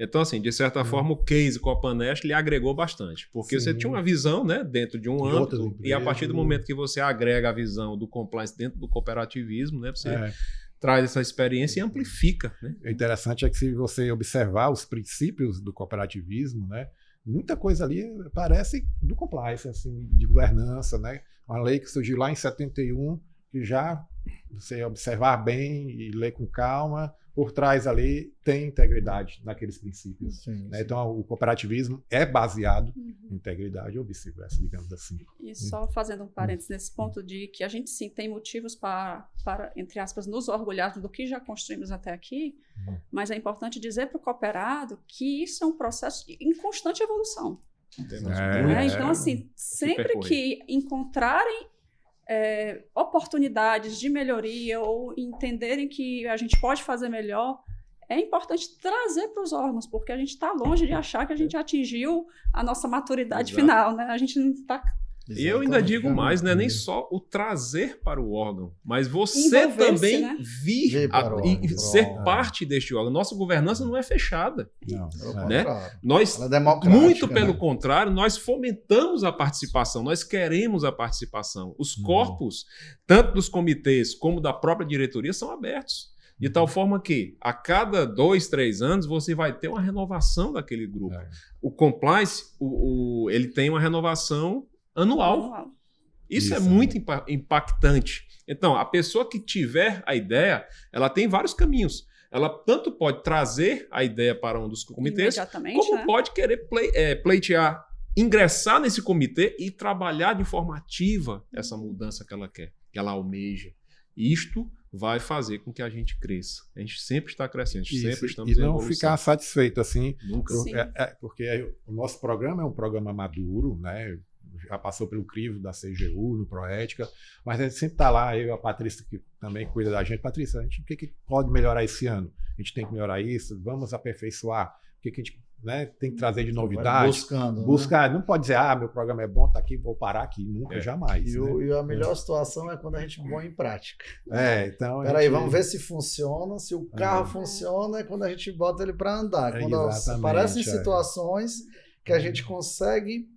Então, assim, de certa forma, o case Copanest lhe agregou bastante, porque você tinha uma visão, né, dentro de um âmbito, e a partir do momento que você agrega a visão do compliance dentro do cooperativismo, né, você traz essa experiência e amplifica. Né? O interessante é que se você observar os princípios do cooperativismo, né, muita coisa ali parece do compliance, assim, de governança, né? Uma lei que surgiu lá em 71, que já você observar bem e ler com calma, por trás ali tem integridade naqueles princípios. Sim, né? sim. Então, o cooperativismo é baseado em integridade ou vice-versa, digamos assim. E só fazendo um parênteses nesse ponto de que a gente sim tem motivos para, entre aspas, nos orgulharmos do que já construímos até aqui, mas é importante dizer para o cooperado que isso é um processo em constante evolução. Então, assim, sempre que encontrarem oportunidades de melhoria ou entenderem que a gente pode fazer melhor, é importante trazer para os órgãos, porque a gente está longe de achar que a gente atingiu a nossa maturidade final, né? A gente não está... E eu ainda digo mais, não é nem só o trazer para o órgão, mas você também, né, vir e ser parte deste órgão. Nossa governança não é fechada. Não, né? Nós, muito pelo contrário, nós fomentamos a participação, nós queremos a participação. Os corpos, tanto dos comitês como da própria diretoria, são abertos. De tal forma que, a cada 2, 3 anos, você vai ter uma renovação daquele grupo. O compliance, ele tem uma renovação anual. Isso é muito impactante. Então, a pessoa que tiver a ideia, ela tem vários caminhos. Ela tanto pode trazer a ideia para um dos comitês, como pode querer pleitear, ingressar nesse comitê e trabalhar de forma ativa essa mudança que ela quer, que ela almeja. Isto vai fazer com que a gente cresça. A gente sempre está crescendo, sempre estamos em evolução. E não ficar satisfeito assim. Nunca. Porque o nosso programa é um programa maduro, né? Já passou pelo crivo da CGU, no Proética, mas a gente sempre está lá, eu e a Patrícia, que também cuida da gente. Patrícia, o que pode melhorar esse ano? A gente tem que melhorar isso, vamos aperfeiçoar. O que a gente, né, tem que trazer de novidade? Buscar, não pode dizer, meu programa é bom, tá aqui, vou parar aqui. Nunca, jamais. E a melhor situação é quando a gente põe em prática. Então... Peraí, vamos ver se funciona, se o carro funciona, é quando a gente bota ele para andar. Quando aparecem situações que a gente consegue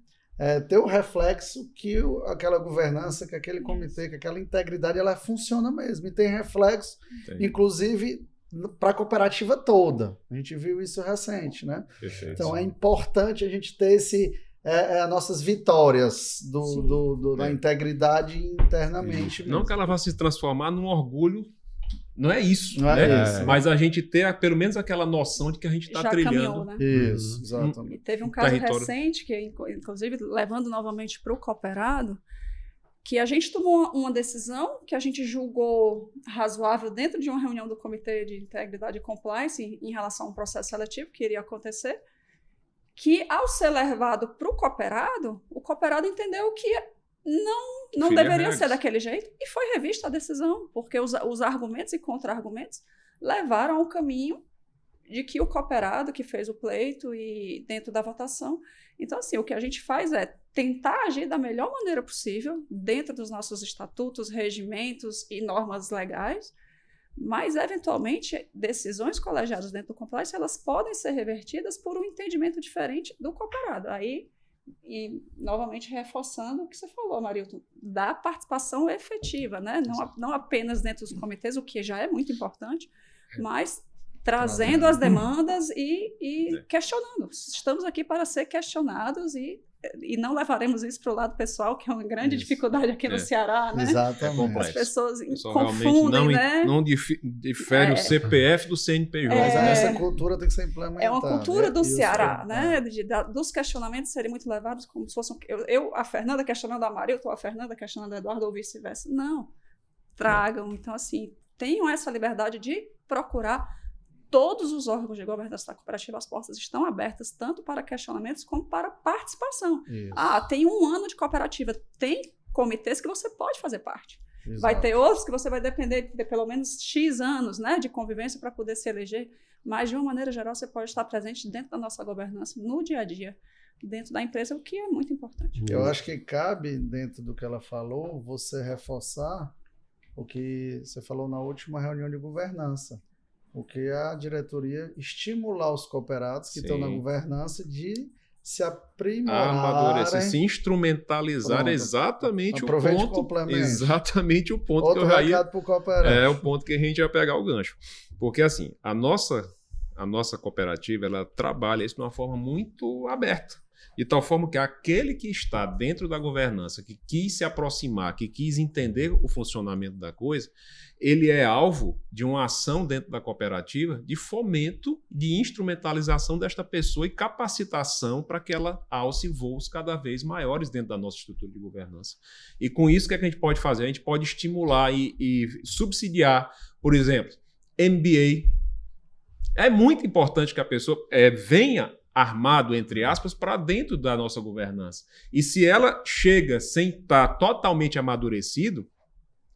ter o reflexo que aquela governança, que aquele comitê, que aquela integridade, ela funciona mesmo. E tem reflexo, inclusive, para a cooperativa toda. A gente viu isso recente, né? Perfeito. Então é importante a gente ter as nossas vitórias da integridade internamente. Não que ela vá se transformar num orgulho. Não é isso, não né? É isso. Mas a gente ter pelo menos aquela noção de que a gente está trilhando. Caminhou, né? Isso, exatamente. E teve um caso recente, que inclusive levando novamente para o cooperado, que a gente tomou uma decisão que a gente julgou razoável dentro de uma reunião do Comitê de Integridade e Compliance em relação a um processo seletivo que iria acontecer, que ao ser levado para o cooperado entendeu que não deveria ser daquele jeito e foi revista a decisão, porque os argumentos e contra-argumentos levaram ao caminho de que o cooperado que fez o pleito e dentro da votação. Então, assim, o que a gente faz é tentar agir da melhor maneira possível dentro dos nossos estatutos, regimentos e normas legais, mas, eventualmente, decisões colegiadas dentro do compliance, elas podem ser revertidas por um entendimento diferente do cooperado. Aí, e novamente reforçando o que você falou, Marilton, da participação efetiva, né? Não apenas dentro dos comitês, o que já é muito importante, mas trazendo as demandas e questionando. Estamos aqui para ser questionados e não levaremos isso para o lado pessoal, que é uma grande dificuldade aqui no Ceará, né? Exatamente. As pessoas confundem, né? Não difere o CPF do CNPJ. Mas essa cultura tem que ser implementada. É uma cultura do Ceará, né? Dos questionamentos serem muito levados como se fossem... a Fernanda questionando a Marilton, a Fernanda questionando a Eduardo, ou vice-versa. Não. Tragam. Então, assim, tenham essa liberdade de procurar. Todos os órgãos de governança da cooperativa, as portas estão abertas tanto para questionamentos como para participação. Isso. Tem 1 ano de cooperativa, tem comitês que você pode fazer parte. Exato. Vai ter outros que você vai depender de pelo menos X anos, né, de convivência para poder se eleger, mas de uma maneira geral você pode estar presente dentro da nossa governança, no dia a dia, dentro da empresa, o que é muito importante. Eu acho que cabe, dentro do que ela falou, você reforçar o que você falou na última reunião de governança. Porque a diretoria estimular os cooperados que estão na governança de se aprimorar, amadurecer, se instrumentalizar. Exatamente o ponto. Exatamente o ponto outro que eu recado pro cooperado. É o ponto que a gente vai pegar o gancho. Porque assim, a nossa cooperativa, ela trabalha isso de uma forma muito aberta. De tal forma que aquele que está dentro da governança, que quis se aproximar, que quis entender o funcionamento da coisa, ele é alvo de uma ação dentro da cooperativa de fomento, de instrumentalização desta pessoa e capacitação para que ela alce voos cada vez maiores dentro da nossa estrutura de governança. E com isso, o que a gente pode fazer? A gente pode estimular e subsidiar, por exemplo, MBA. É muito importante que a pessoa venha armado, entre aspas, para dentro da nossa governança. E se ela chega sem estar totalmente amadurecido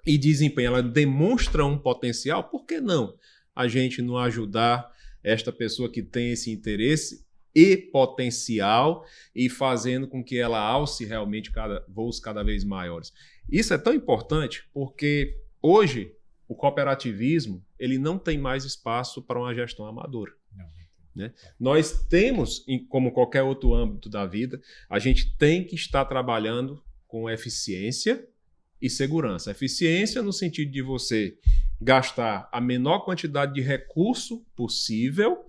e desempenha, ela demonstra um potencial, por que não a gente não ajudar esta pessoa que tem esse interesse e potencial e fazendo com que ela alce realmente voos cada vez maiores? Isso é tão importante porque hoje o cooperativismo ele não tem mais espaço para uma gestão amadora. Né? Nós temos, como qualquer outro âmbito da vida, a gente tem que estar trabalhando com eficiência e segurança. Eficiência no sentido de você gastar a menor quantidade de recurso possível,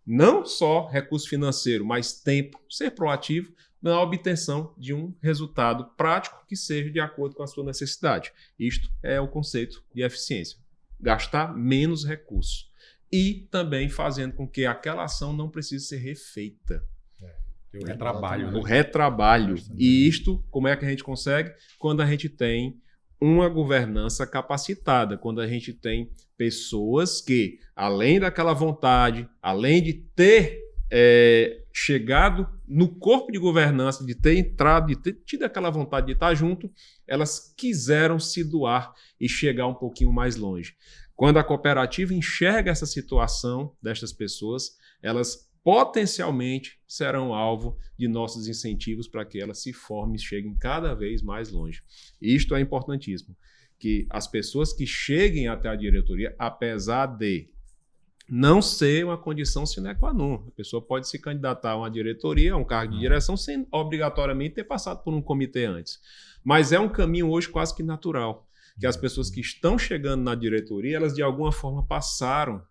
não só recurso financeiro, mas tempo, ser proativo na obtenção de um resultado prático que seja de acordo com a sua necessidade. Isto é o conceito de eficiência. Gastar menos recursos. E também fazendo com que aquela ação não precise ser refeita. O retrabalho. O retrabalho. E isto, como é que a gente consegue? Quando a gente tem uma governança capacitada, quando a gente tem pessoas que, além daquela vontade, além de ter chegado no corpo de governança, de ter entrado, de ter tido aquela vontade de estar junto, elas quiseram se doar e chegar um pouquinho mais longe. Quando a cooperativa enxerga essa situação destas pessoas, elas potencialmente serão alvo de nossos incentivos para que elas se formem e cheguem cada vez mais longe. Isto é importantíssimo, que as pessoas que cheguem até a diretoria, apesar de não ser uma condição sine qua non. A pessoa pode se candidatar a uma diretoria, a um cargo de direção, sem obrigatoriamente ter passado por um comitê antes. Mas é um caminho hoje quase que natural, que as pessoas que estão chegando na diretoria, elas de alguma forma passaram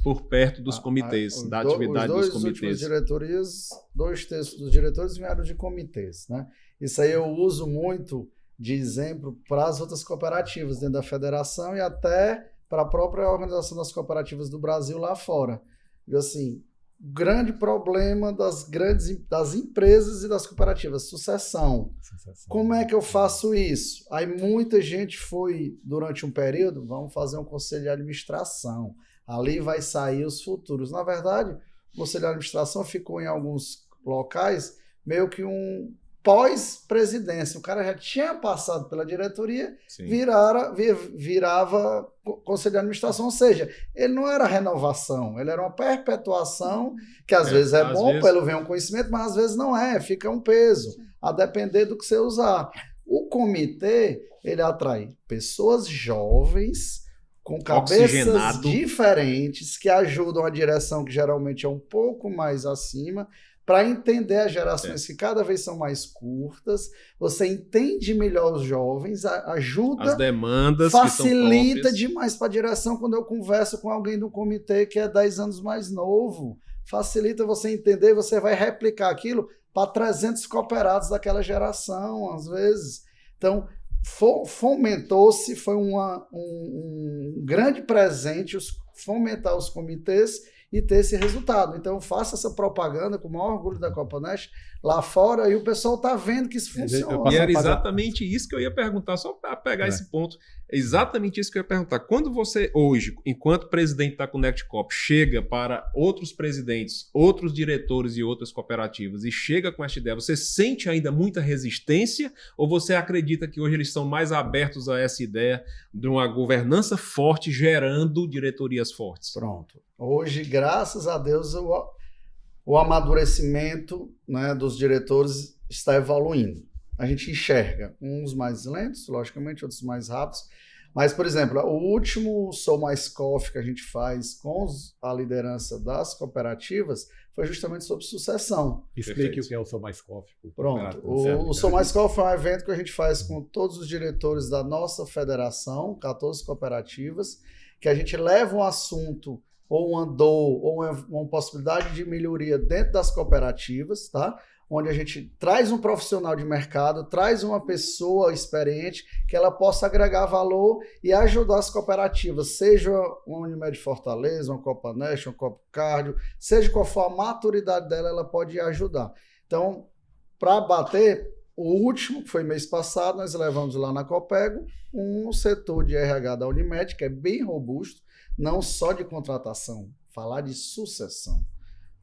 por perto dos comitês, da atividade dos comitês. Diretorias, 2/3 dos diretores vieram de comitês, né? Isso aí eu uso muito de exemplo para as outras cooperativas dentro da federação e até para a própria organização das cooperativas do Brasil lá fora. E assim, o grande problema das empresas e das cooperativas, sucessão. Como é que eu faço isso? Aí muita gente foi, durante um período, vamos fazer um conselho de administração. Ali vai sair os futuros. Na verdade, o conselho de administração ficou em alguns locais meio que um pós-presidência. O cara já tinha passado pela diretoria, virava conselho de administração, ou seja, ele não era renovação, ele era uma perpetuação, que às vezes é bom, pelo vem um conhecimento, mas às vezes não é, fica um peso, a depender do que você usar. O comitê, ele atrai pessoas jovens, com cabeças diferentes, que ajudam a direção, que geralmente é um pouco mais acima, para entender as gerações que cada vez são mais curtas, você entende melhor os jovens, ajuda, as demandas, facilita demais para a direção. Quando eu converso com alguém do comitê que é 10 anos mais novo, facilita você entender, você vai replicar aquilo para 300 cooperados daquela geração, às vezes. Então, fomentou-se, foi um grande presente fomentar os comitês e ter esse resultado. Então, faça essa propaganda com o maior orgulho da Copanest lá fora e o pessoal está vendo que isso funciona. E era exatamente isso que eu ia perguntar, só para pegar esse ponto. É exatamente isso que eu ia perguntar. Quando você, hoje, enquanto presidente da Connect Coop, chega para outros presidentes, outros diretores e outras cooperativas e chega com essa ideia, você sente ainda muita resistência ou você acredita que hoje eles estão mais abertos a essa ideia de uma governança forte gerando diretorias fortes? Pronto. Hoje, graças a Deus, o amadurecimento, né, dos diretores está evoluindo. A gente enxerga uns mais lentos, logicamente, outros mais rápidos. Mas, por exemplo, o último Sou Mais Coffee que a gente faz com a liderança das cooperativas foi justamente sobre sucessão. Explique o que é o Sou Mais Coffee. Pronto. O Sou Mais Coffee é um evento que a gente faz com todos os diretores da nossa federação, 14 cooperativas, que a gente leva um assunto ou uma dor, ou uma possibilidade de melhoria dentro das cooperativas, tá? Onde a gente traz um profissional de mercado, traz uma pessoa experiente que ela possa agregar valor e ajudar as cooperativas, seja uma Unimed Fortaleza, uma Copanest, uma Copcardio, seja qual for a maturidade dela, ela pode ajudar. Então, para bater, o último, que foi mês passado, nós levamos lá na Copego um setor de RH da Unimed, que é bem robusto, não só de contratação, falar de sucessão,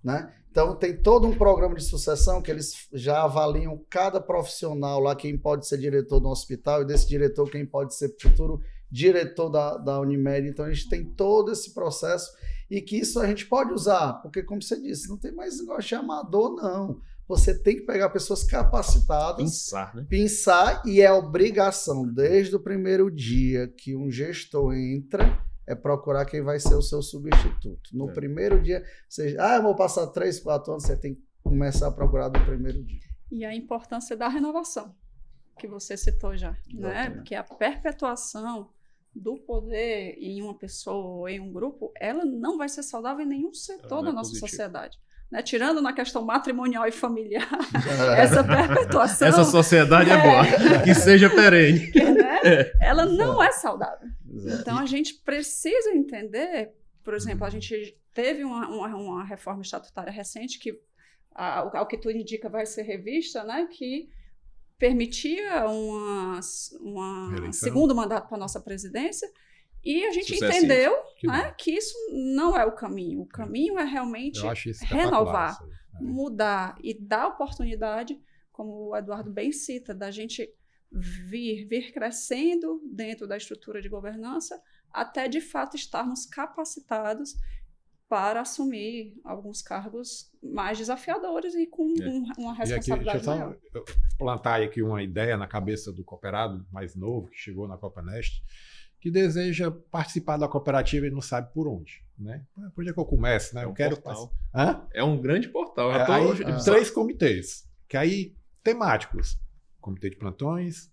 né? Então, tem todo um programa de sucessão que eles já avaliam cada profissional lá, quem pode ser diretor do hospital, e desse diretor, quem pode ser futuro diretor da Unimed. Então, a gente tem todo esse processo e que isso a gente pode usar, porque, como você disse, não tem mais negócio de amador, não. Você tem que pegar pessoas capacitadas, pensar, e é obrigação, desde o primeiro dia que um gestor entra, é procurar quem vai ser o seu substituto. No primeiro dia, eu vou passar 3, 4 anos, você tem que começar a procurar no primeiro dia. E a importância da renovação, que você citou já, né? Porque a perpetuação do poder em uma pessoa ou em um grupo, ela não vai ser saudável em nenhum setor da nossa sociedade. Né? Tirando na questão matrimonial e familiar, essa perpetuação... Essa sociedade é boa, que seja perene. Né? Ela não é saudável. Então, a gente precisa entender, por exemplo, a gente teve uma reforma estatutária recente que, ao que tudo indica, vai ser revista, né? Que permitia um segundo mandato para a nossa presidência. E a gente entendeu, né, que isso não é o caminho. O caminho é realmente renovar, mudar e dar oportunidade, como o Eduardo bem cita, da gente vir crescendo dentro da estrutura de governança até, de fato, estarmos capacitados para assumir alguns cargos mais desafiadores e com uma responsabilidade maior. Deixa eu só plantar aqui uma ideia na cabeça do cooperado mais novo que chegou na Copanest. que deseja participar da cooperativa e não sabe por onde, né? Por onde é que eu começo, né? É um eu quero portal. Hã? É um grande portal. Aí, 3 comitês, que aí temáticos. Comitê de plantões,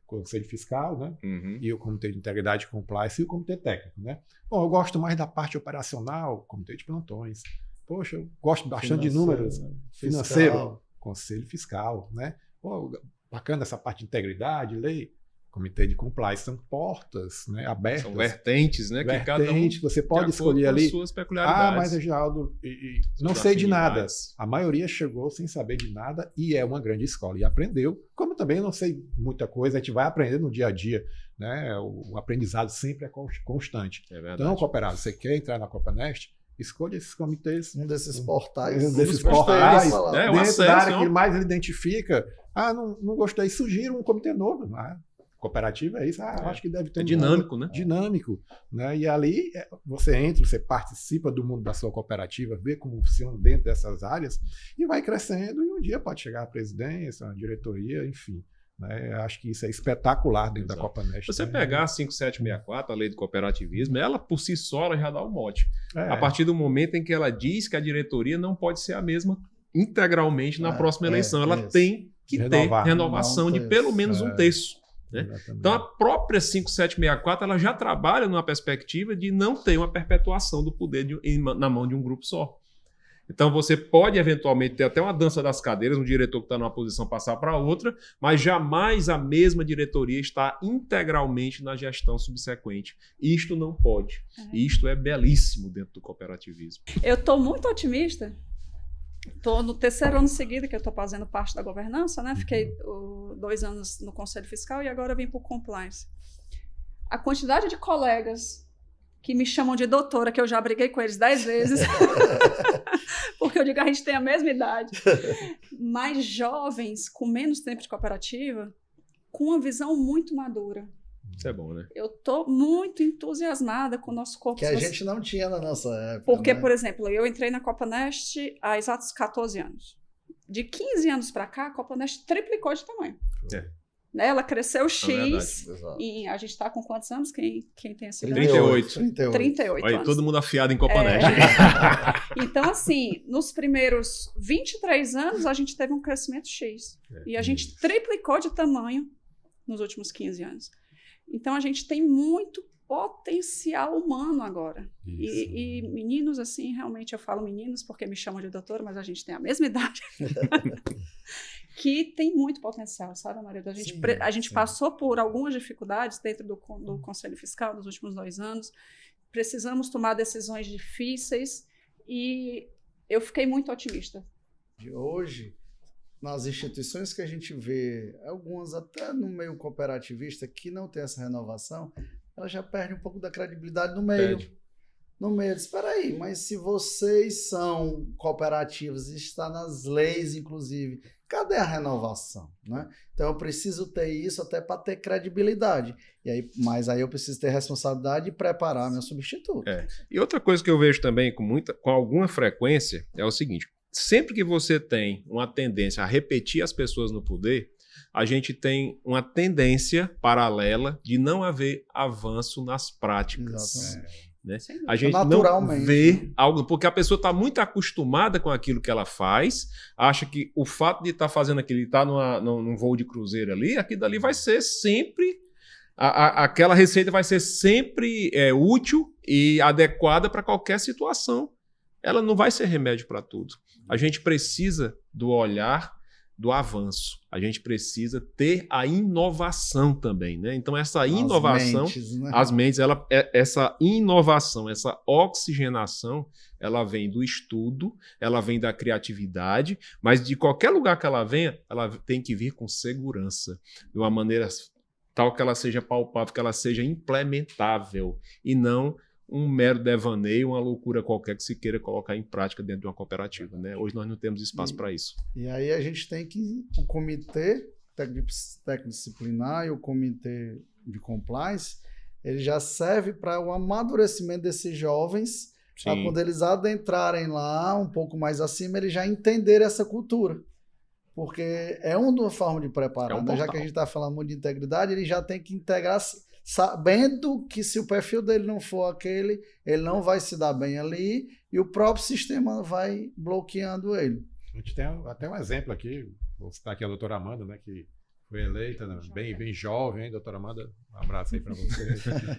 conselho fiscal, né? Uhum. E o comitê de integridade e compliance e o comitê técnico, né? Bom, eu gosto mais da parte operacional, comitê de plantões. Poxa, eu gosto bastante de números. Financeiro, conselho fiscal, né? Pô, bacana essa parte de integridade, lei. Comitê de compliance, são portas, né, abertas. São vertentes, né? Que cada um você pode escolher ali. Suas peculiaridades. Mas Reginaldo, não sei de nada. A maioria chegou sem saber de nada e é uma grande escola. E aprendeu. Como também eu não sei muita coisa, a gente vai aprender no dia a dia. Né? O aprendizado sempre é constante. É verdade. Então, cooperado, você quer entrar na Copanest? Escolha esses comitês. Um desses portais. Dentro da área não. que mais ele identifica. Não gostei, sugira um comitê novo. Cooperativa é isso, acho que deve ter dinâmico, né? Dinâmico, né? E ali você entra, você participa do mundo da sua cooperativa, vê como funciona dentro dessas áreas e vai crescendo e um dia pode chegar à presidência, à diretoria, enfim. Né? Acho que isso é espetacular dentro da Copanest. Se você pegar a 5764, a lei do cooperativismo, ela por si só ela já dá o mote. A partir do momento em que ela diz que a diretoria não pode ser a mesma integralmente na próxima eleição, ela tem que ter renovação de pelo menos um terço. Né? Então a própria 5764 ela já trabalha numa perspectiva de não ter uma perpetuação do poder na mão de um grupo só. Então você pode eventualmente ter até uma dança das cadeiras, um diretor que está numa posição passar para outra, mas jamais a mesma diretoria está integralmente na gestão subsequente. Isto não pode. Isto é belíssimo dentro do cooperativismo. Eu estou muito otimista. Estou no 3º ano seguido que eu estou fazendo parte da governança, né? Fiquei 2 anos no Conselho Fiscal e agora vim para o Compliance. A quantidade de colegas que me chamam de doutora, que eu já briguei com eles 10 vezes, porque eu digo que a gente tem a mesma idade, mas jovens com menos tempo de cooperativa, com uma visão muito madura. Isso é bom, né? Eu estou muito entusiasmada com o nosso corpo. Que a gente não tinha na nossa época. Porque, né? por exemplo, eu entrei na Copanest há exatos 14 anos. De 15 anos para cá, a Copanest triplicou de tamanho. Né? Ela cresceu X. E a gente está com quantos anos? Quem tem esse 38 Olha, anos. todo mundo afiado em Copanest. Então, assim, nos primeiros 23 anos, a gente teve um crescimento X. E a gente triplicou de tamanho nos últimos 15 anos. Então, a gente tem muito potencial humano agora. E meninos, assim, realmente eu falo meninos porque me chamam de doutora, mas a gente tem a mesma idade. Que tem muito potencial, sabe, Maria? A gente passou por algumas dificuldades dentro do Conselho Fiscal nos últimos 2 anos. Precisamos tomar decisões difíceis e eu fiquei muito otimista. De hoje, nas instituições que a gente vê, algumas até no meio cooperativista que não tem essa renovação, ela já perde um pouco da credibilidade no meio. No meio, espera aí, mas se vocês são cooperativos e está nas leis, inclusive, cadê a renovação? Né? Então eu preciso ter isso até para ter credibilidade. Mas aí eu preciso ter responsabilidade de preparar meu substituto. E outra coisa que eu vejo também com alguma frequência é o seguinte: sempre que você tem uma tendência a repetir as pessoas no poder, a gente tem uma tendência paralela de não haver avanço nas práticas. Né? A gente não vê algo, porque a pessoa está muito acostumada com aquilo que ela faz, acha que o fato de estar fazendo aquilo, estar num voo de cruzeiro ali, aquilo dali vai ser sempre, aquela receita vai ser sempre útil e adequada para qualquer situação. Ela não vai ser remédio para tudo. A gente precisa do olhar do avanço. A gente precisa ter a inovação também, né? Então essa inovação, as mentes, essa inovação, essa oxigenação, ela vem do estudo, ela vem da criatividade, mas de qualquer lugar que ela venha, ela tem que vir com segurança, de uma maneira tal que ela seja palpável, que ela seja implementável e não um mero devaneio, uma loucura qualquer que se queira colocar em prática dentro de uma cooperativa. Né? Hoje nós não temos espaço para isso. E aí a gente tem que o comitê técnico-disciplinar e o comitê de compliance, ele já serve para o amadurecimento desses jovens, para quando eles adentrarem lá um pouco mais acima, eles já entenderem essa cultura. Porque é uma forma de preparar. Já que a gente está falando muito de integridade, ele já tem que integrar sabendo que se o perfil dele não for aquele, ele não vai se dar bem ali e o próprio sistema vai bloqueando ele. A gente tem até um exemplo aqui, vou citar aqui a doutora Amanda, né, que foi eleita, né, bem jovem, hein, doutora Amanda? Um abraço aí para você.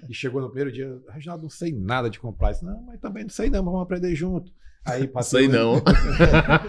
E chegou no primeiro dia, Reginaldo, não sei nada de compliance. Não, mas também não sei não, vamos aprender junto. Aí passei não.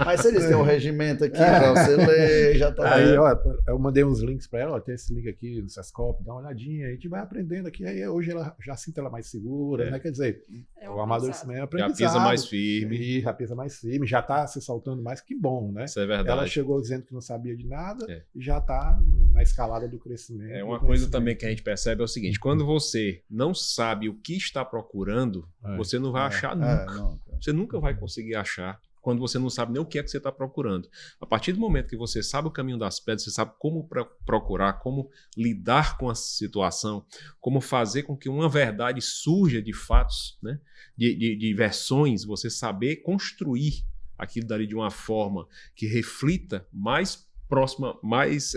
Mas se eles têm um regimento aqui para você ler, já tá. Aí, ó, eu mandei uns links para ela, ó, tem esse link aqui no Sescop, dá uma olhadinha, a gente vai aprendendo aqui, aí hoje ela já sinta ela mais segura, né? Quer dizer, o amadurecimento é aprendizado. Já pisa mais firme. E já pisa mais firme, já tá se soltando mais, que bom, né? Isso é verdade. Ela chegou dizendo que não sabia de nada e já tá na escalada do crescimento. É uma coisa também que a gente percebe é o seguinte, quando você não sabe o que está procurando, você não vai achar nunca. Você nunca vai conseguir achar quando você não sabe nem o que é que você está procurando. A partir do momento que você sabe o caminho das pedras, você sabe como procurar, como lidar com a situação, como fazer com que uma verdade surja de fatos, né? de versões, você saber construir aquilo dali de uma forma que reflita mais próxima, mais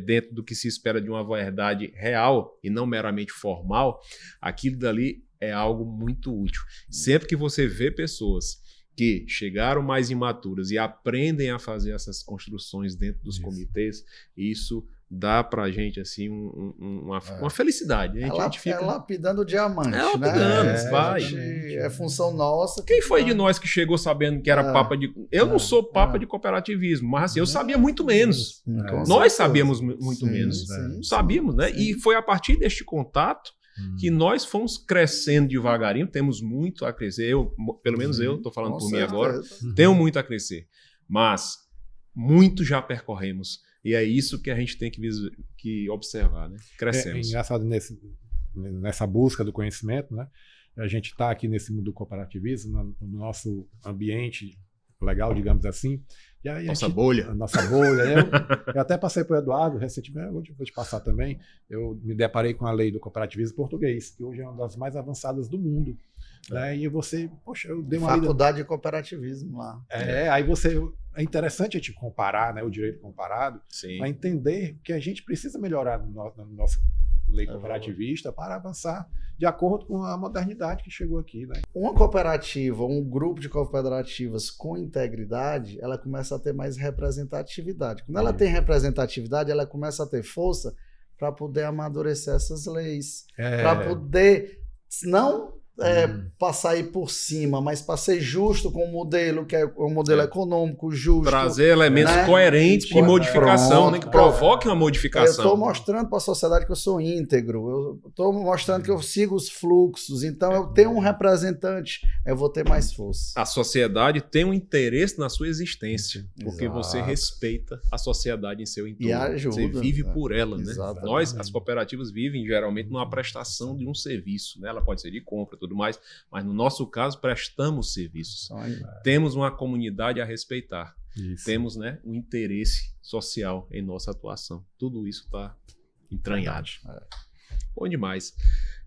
dentro do que se espera de uma verdade real e não meramente formal, aquilo dali é algo muito útil. Sempre que você vê pessoas que chegaram mais imaturas e aprendem a fazer essas construções dentro dos comitês, isso dá pra gente assim uma felicidade. A gente fica lapidando o diamante. É lapidando, vai. É função nossa. Quem foi de nós que chegou sabendo que era papa de... Eu não sou papa de cooperativismo, mas assim, eu sabia muito menos. Nós sabíamos muito menos. Sabíamos, né? E foi a partir deste contato que nós fomos crescendo devagarinho, temos muito a crescer. Pelo menos eu, estou falando por mim agora, tenho muito a crescer. Mas muito já percorremos. E é isso que a gente tem que observar, né? Crescemos. É engraçado nessa busca do conhecimento, né? A gente está aqui nesse mundo do cooperativismo, no nosso ambiente legal, digamos assim. E aí nossa bolha. Eu até passei para o Eduardo recentemente, vou te passar também. Eu me deparei com a lei do cooperativismo português, que hoje é uma das mais avançadas do mundo. Né? E você, poxa, eu dei uma faculdade de cooperativismo lá. Aí é interessante a gente comparar, né, o direito comparado, para entender que a gente precisa melhorar no nosso lei cooperativista para avançar de acordo com a modernidade que chegou aqui. Né? Uma cooperativa, um grupo de cooperativas com integridade, ela começa a ter mais representatividade. Quando ela tem representatividade, ela começa a ter força para poder amadurecer essas leis, para poder não passar aí por cima, mas para ser justo com o modelo, que é o modelo econômico justo. Trazer elementos coerentes de modificação, né, que provoquem uma modificação. Eu estou mostrando para a sociedade que eu sou íntegro, eu estou mostrando que eu sigo os fluxos, então eu tenho um representante, eu vou ter mais força. A sociedade tem um interesse na sua existência, porque você respeita a sociedade em seu entorno. E ajuda. Você vive por ela, né? Exatamente. Nós, as cooperativas, vivem geralmente numa prestação de um serviço, né? Ela pode ser de compra, tudo mais, mas no nosso caso prestamos serviços. Temos uma comunidade a respeitar. Isso. Temos, né, um interesse social em nossa atuação. Tudo isso está entranhado. Bom demais.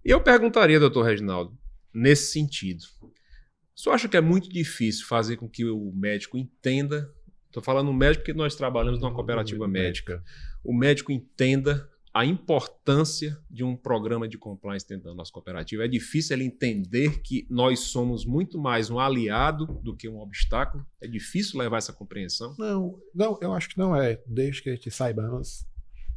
E eu perguntaria, doutor Reginaldo, nesse sentido, o senhor acha que é muito difícil fazer com que o médico entenda, estou falando médico porque nós trabalhamos numa cooperativa médica, o médico entenda a importância de um programa de compliance dentro da nossa cooperativa? É difícil ele entender que nós somos muito mais um aliado do que um obstáculo? É difícil levar essa compreensão? Não, eu acho que não é. Desde que a gente saibamos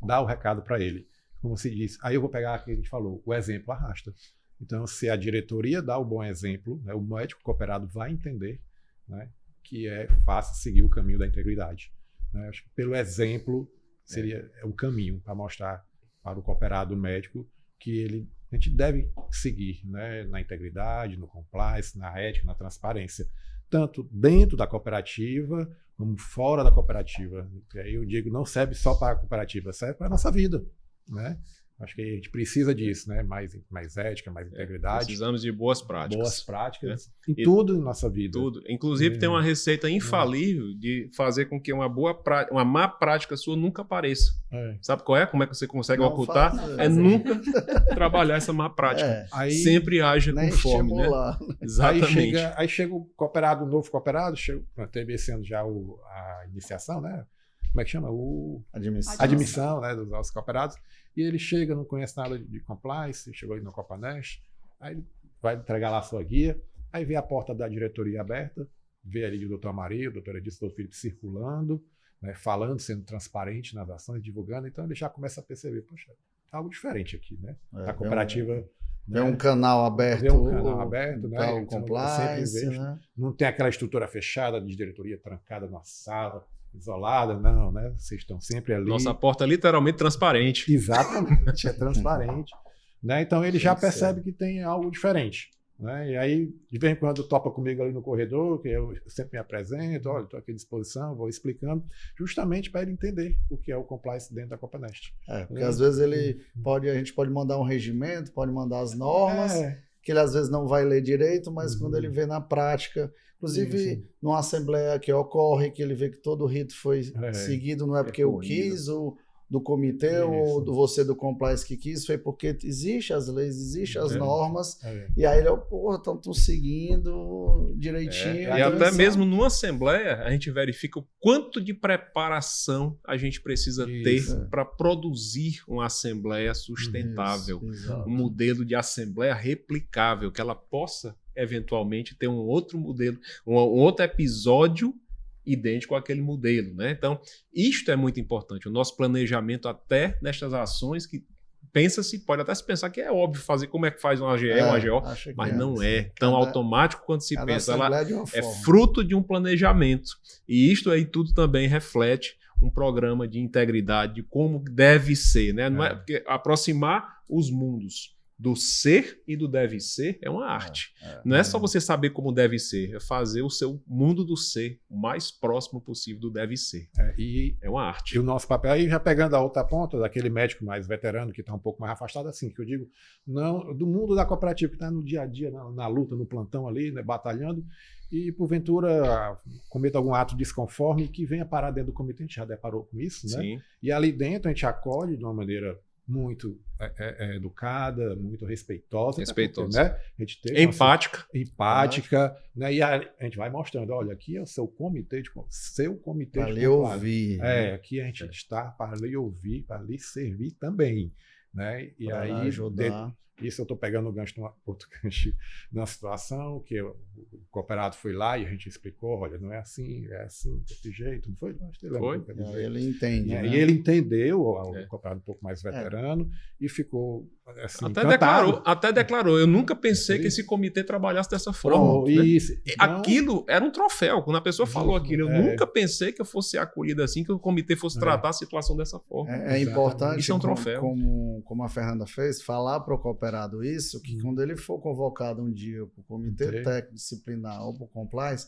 dar o recado para ele. Como se diz, aí eu vou pegar aquilo que a gente falou, o exemplo arrasta. Então, se a diretoria dá o bom exemplo, né, o médico cooperado vai entender, né, que é fácil seguir o caminho da integridade. Né? Acho que pelo exemplo seria o caminho para mostrar para o cooperado médico que a gente deve seguir, né, na integridade, no compliance, na ética, na transparência, tanto dentro da cooperativa como fora da cooperativa. E aí eu digo, não serve só para a cooperativa, serve para a nossa vida, né? Acho que a gente precisa disso, né? Mais ética, mais integridade. Precisamos de boas práticas. Boas práticas em tudo em nossa vida. Tudo. Inclusive, tem uma receita infalível de fazer com que uma má prática sua nunca apareça. Sabe qual é? Como é que você consegue ocultar? Nunca trabalhar essa má prática. Sempre haja conforme, né? Exatamente. Aí chega o cooperado, o novo cooperado, teve esse ano já a iniciação, né? como é que chama? Admissão, né, dos nossos cooperados. E ele chega, não conhece nada de compliance, chegou aí no Copanest, aí ele vai entregar lá a sua guia, aí vê a porta da diretoria aberta, vê ali o doutor Amarildo, o doutor Edson, o doutor Felipe circulando, né, falando, sendo transparente nas ações, divulgando, então ele já começa a perceber, poxa, algo diferente aqui, né? A cooperativa... Vê um canal aberto. Vê um canal aberto, né? O compliance, né? Não tem aquela estrutura fechada de diretoria trancada numa sala, isolada, não, né? Vocês estão sempre ali. Nossa porta é literalmente transparente. Exatamente, é transparente. Né? Então ele já percebe que tem algo diferente. Né? E aí, de vez em quando, topa comigo ali no corredor, que eu sempre me apresento, olha, estou aqui à disposição, vou explicando, justamente para ele entender o que é o compliance dentro da Copanest. Porque às vezes a gente pode mandar um regimento, pode mandar as normas, que ele às vezes não vai ler direito, mas quando ele vê na prática, inclusive numa assembleia que ocorre, que ele vê que todo o rito foi seguido, não é porque eu quis, ou do comitê ou do você do compliance que quis, foi porque existem as leis, existem as normas, e aí ele, estão seguindo direitinho. E até mesmo numa assembleia, a gente verifica o quanto de preparação a gente precisa ter para produzir uma assembleia sustentável, um modelo de assembleia replicável, que ela possa eventualmente ter um outro modelo, um outro episódio idêntico àquele modelo, né? Então, isto é muito importante. O nosso planejamento até nestas ações que pode até se pensar que é óbvio fazer como é que faz uma AGE, uma AGO, mas não é tão automático quanto se pensa. Ela é fruto de um planejamento. E isto aí tudo também reflete um programa de integridade, de como deve ser, né? Não é porque aproximar os mundos do ser e do deve ser é uma arte. Não é só você saber como deve ser, é fazer o seu mundo do ser o mais próximo possível do deve ser. É uma arte. E o nosso papel, aí já pegando a outra ponta, daquele médico mais veterano que está um pouco mais afastado, assim, que eu digo, não, do mundo da cooperativa, que está no dia a dia, na luta, no plantão ali, né, batalhando, e porventura cometa algum ato desconforme que venha parar dentro do comitê, a gente já deparou com isso, né? Sim. E ali dentro a gente acolhe de uma maneira muito educada, muito respeitosa. Respeitosa. Né? A gente tem empática, né? E a gente vai mostrando, olha, aqui é o seu comitê de para lhe ouvir. Aqui a gente está para lhe ouvir, para lhe servir também. Né? E para aí ajudar. Isso eu estou pegando o gancho outro gancho numa situação que o cooperado foi lá e a gente explicou, olha, não é assim, é assim, desse jeito, não foi? Foi. Ele entende. Né? E ele entendeu, o cooperado um pouco mais veterano, e ficou assim, até declarou. Eu nunca pensei que esse comitê trabalhasse dessa forma. Aquilo era um troféu. Quando a pessoa falou aquilo, eu nunca pensei que eu fosse ser acolhido assim, que o comitê fosse tratar a situação dessa forma. É importante, isso é um troféu. Como a Fernanda fez, falar para o cooperado isso, que quando ele for convocado um dia para o comitê técnico disciplinar ou para o compliance,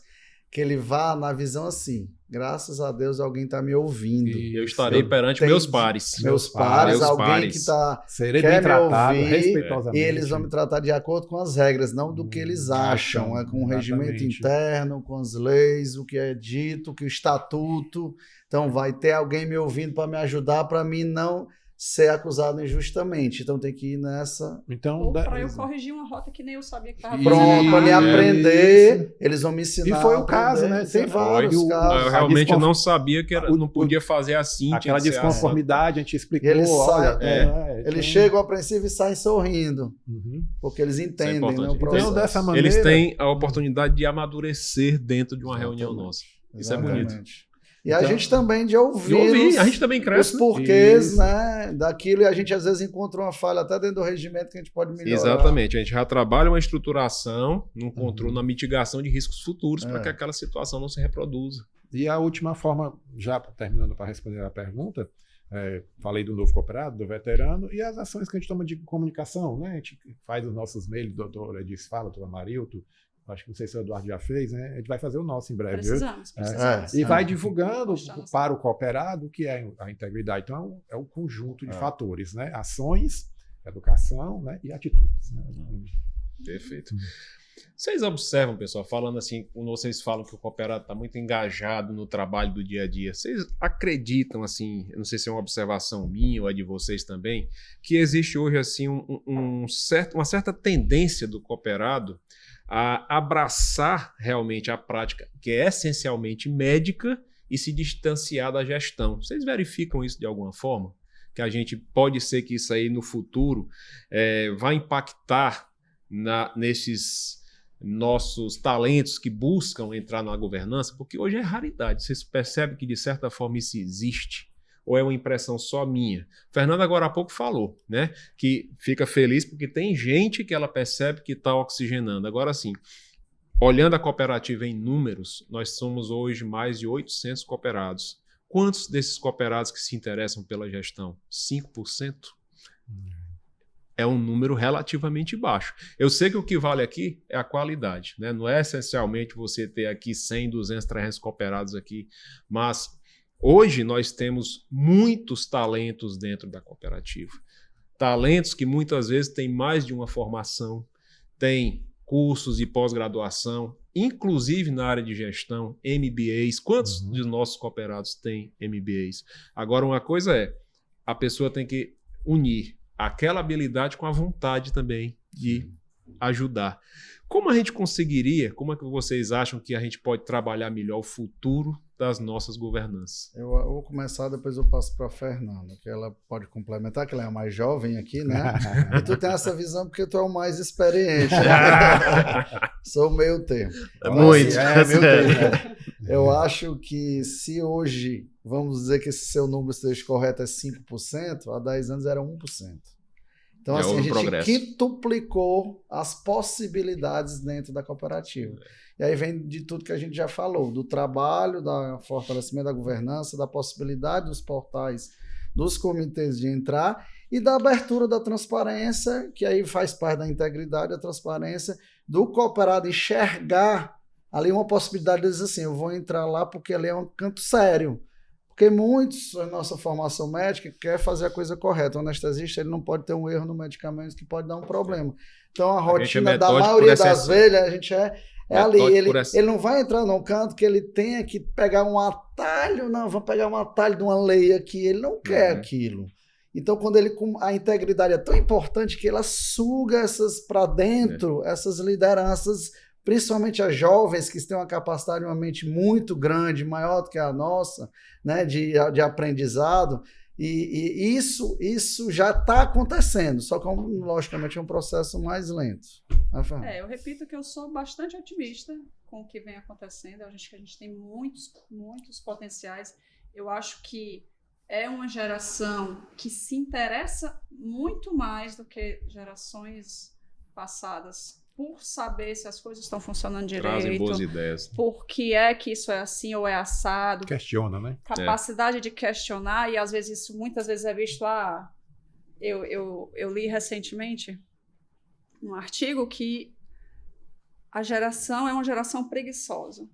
que ele vá na visão assim, graças a Deus alguém está me ouvindo. E eu estarei perante meus pares. Meus pares, alguém que está quer me ouvir, respeitosamente. E eles vão me tratar de acordo com as regras, não do que eles acham, com o regimento interno, com as leis, o que é dito, que o estatuto. Então vai ter alguém me ouvindo para me ajudar, para mim não ser acusado injustamente. Então tem que ir nessa... Ou para eu corrigir uma rota que nem eu sabia que estava fazendo. Pronto, para me aprender, eles vão me ensinar. E foi o caso, né? Tem vários casos. Eu realmente não sabia que não podia fazer assim. Aquela desconformidade, a gente explicou. Eles chegam apreensivo e saem sorrindo. Porque eles entendem, né, o processo. Então, dessa maneira... Eles têm a oportunidade de amadurecer dentro de uma reunião nossa. Isso é bonito. E a gente também de ouvir a gente também cresce, os porquês, né, daquilo, e a gente às vezes encontra uma falha até dentro do regimento que a gente pode melhorar. Exatamente, a gente já trabalha uma estruturação, num controle, na mitigação de riscos futuros para que aquela situação não se reproduza. E a última forma, já terminando para responder a pergunta, falei do novo cooperado, do veterano, e as ações que a gente toma de comunicação, né? A gente faz os nossos mails, o doutor Edis fala, o doutor Amarildo, acho que não sei se o Eduardo já fez, né? A gente vai fazer o nosso em breve. Precisamos. E vai divulgando para o cooperado o que é a integridade. Então, é um conjunto de fatores, né? Ações, educação, né? E atitudes. Né? Perfeito. Vocês observam, pessoal, falando assim, quando vocês falam que o cooperado está muito engajado no trabalho do dia a dia, vocês acreditam, assim, eu não sei se é uma observação minha ou é de vocês também, que existe hoje assim uma certa tendência do cooperado a abraçar realmente a prática que é essencialmente médica e se distanciar da gestão. Vocês verificam isso de alguma forma? Que a gente pode ser que isso aí no futuro vai impactar nesses nossos talentos que buscam entrar na governança, porque hoje é raridade. Vocês percebem que de certa forma isso existe? Ou é uma impressão só minha? O Fernando agora há pouco falou, né, que fica feliz porque tem gente que ela percebe que está oxigenando. Agora sim, olhando a cooperativa em números, nós somos hoje mais de 800 cooperados. Quantos desses cooperados que se interessam pela gestão? 5%? É um número relativamente baixo. Eu sei que o que vale aqui é a qualidade, né? Não é essencialmente você ter aqui 100, 200, 300 cooperados aqui, mas hoje nós temos muitos talentos dentro da cooperativa. Talentos que muitas vezes têm mais de uma formação, têm cursos de pós-graduação, inclusive na área de gestão, MBAs. Quantos dos nossos cooperados têm MBAs? Agora, uma coisa é, a pessoa tem que unir aquela habilidade com a vontade também de ajudar. Como a gente conseguiria, como é que vocês acham que a gente pode trabalhar melhor o futuro das nossas governanças? Eu vou começar, depois eu passo para a Fernanda, que ela pode complementar, que ela é a mais jovem aqui, né? E tu tem essa visão porque tu é o mais experiente. Né? Sou meio termo. Muito. Meio termo. Eu acho que se hoje, vamos dizer que esse seu número esteja correto, é 5%, há 10 anos era 1%. Então, assim, a gente quintuplicou as possibilidades dentro da cooperativa. E aí vem de tudo que a gente já falou, do trabalho, do fortalecimento da governança, da possibilidade dos portais, dos comitês de entrar e da abertura da transparência, que aí faz parte da integridade, da transparência, do cooperado enxergar ali uma possibilidade de dizer assim, eu vou entrar lá porque ali é um canto sério. Porque muitos, na nossa formação médica, quer fazer a coisa correta. O anestesista ele não pode ter um erro no medicamento que pode dar um problema. Então, a rotina da maioria das vezes, a gente é ali. Ele não vai entrar num canto que ele tenha que pegar um atalho, não, vamos pegar um atalho de uma lei aqui. Ele não quer aquilo. Então, quando a integridade é tão importante que ela suga essas para dentro, essas lideranças, principalmente as jovens que têm uma capacidade, uma mente muito grande, maior do que a nossa, né, de aprendizado, e isso já está acontecendo, só que, logicamente, é um processo mais lento. Eu repito que eu sou bastante otimista com o que vem acontecendo, eu acho que a gente tem muitos potenciais, eu acho que é uma geração que se interessa muito mais do que gerações passadas, por saber se as coisas estão funcionando direito. Trazem boas ideias. Por que é que isso é assim ou é assado. Questiona, né? Capacidade de questionar, e às vezes isso muitas vezes é visto. Eu li recentemente um artigo que a geração é uma geração preguiçosa.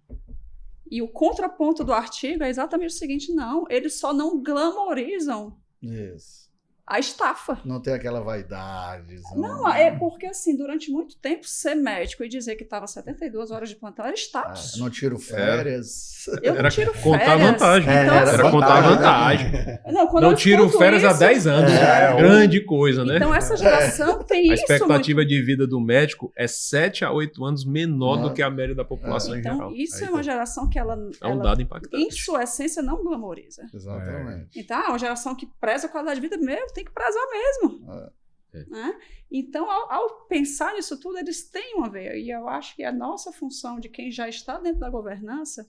E o contraponto do artigo é exatamente o seguinte: não, eles só não glamorizam. Isso. A estafa. Não tem aquela vaidade. Não, é porque assim, durante muito tempo, ser médico e dizer que estava 72 horas de plantão era status. Não tiro férias. Eu não tiro férias. Contar vantagem. Então, era contar vantagem. Não tiro férias há 10 anos. Grande coisa, né? Então essa geração tem isso. A expectativa de vida do médico é 7 a 8 anos menor do que a média da população em geral. Então isso é uma geração que ela dado impactante. Em sua essência, não glamoriza. Exatamente. Então, é uma geração que preza a qualidade de vida mesmo, tem que prezar mesmo. Né? Então, ao pensar nisso tudo, eles têm uma veia. E eu acho que é a nossa função de quem já está dentro da governança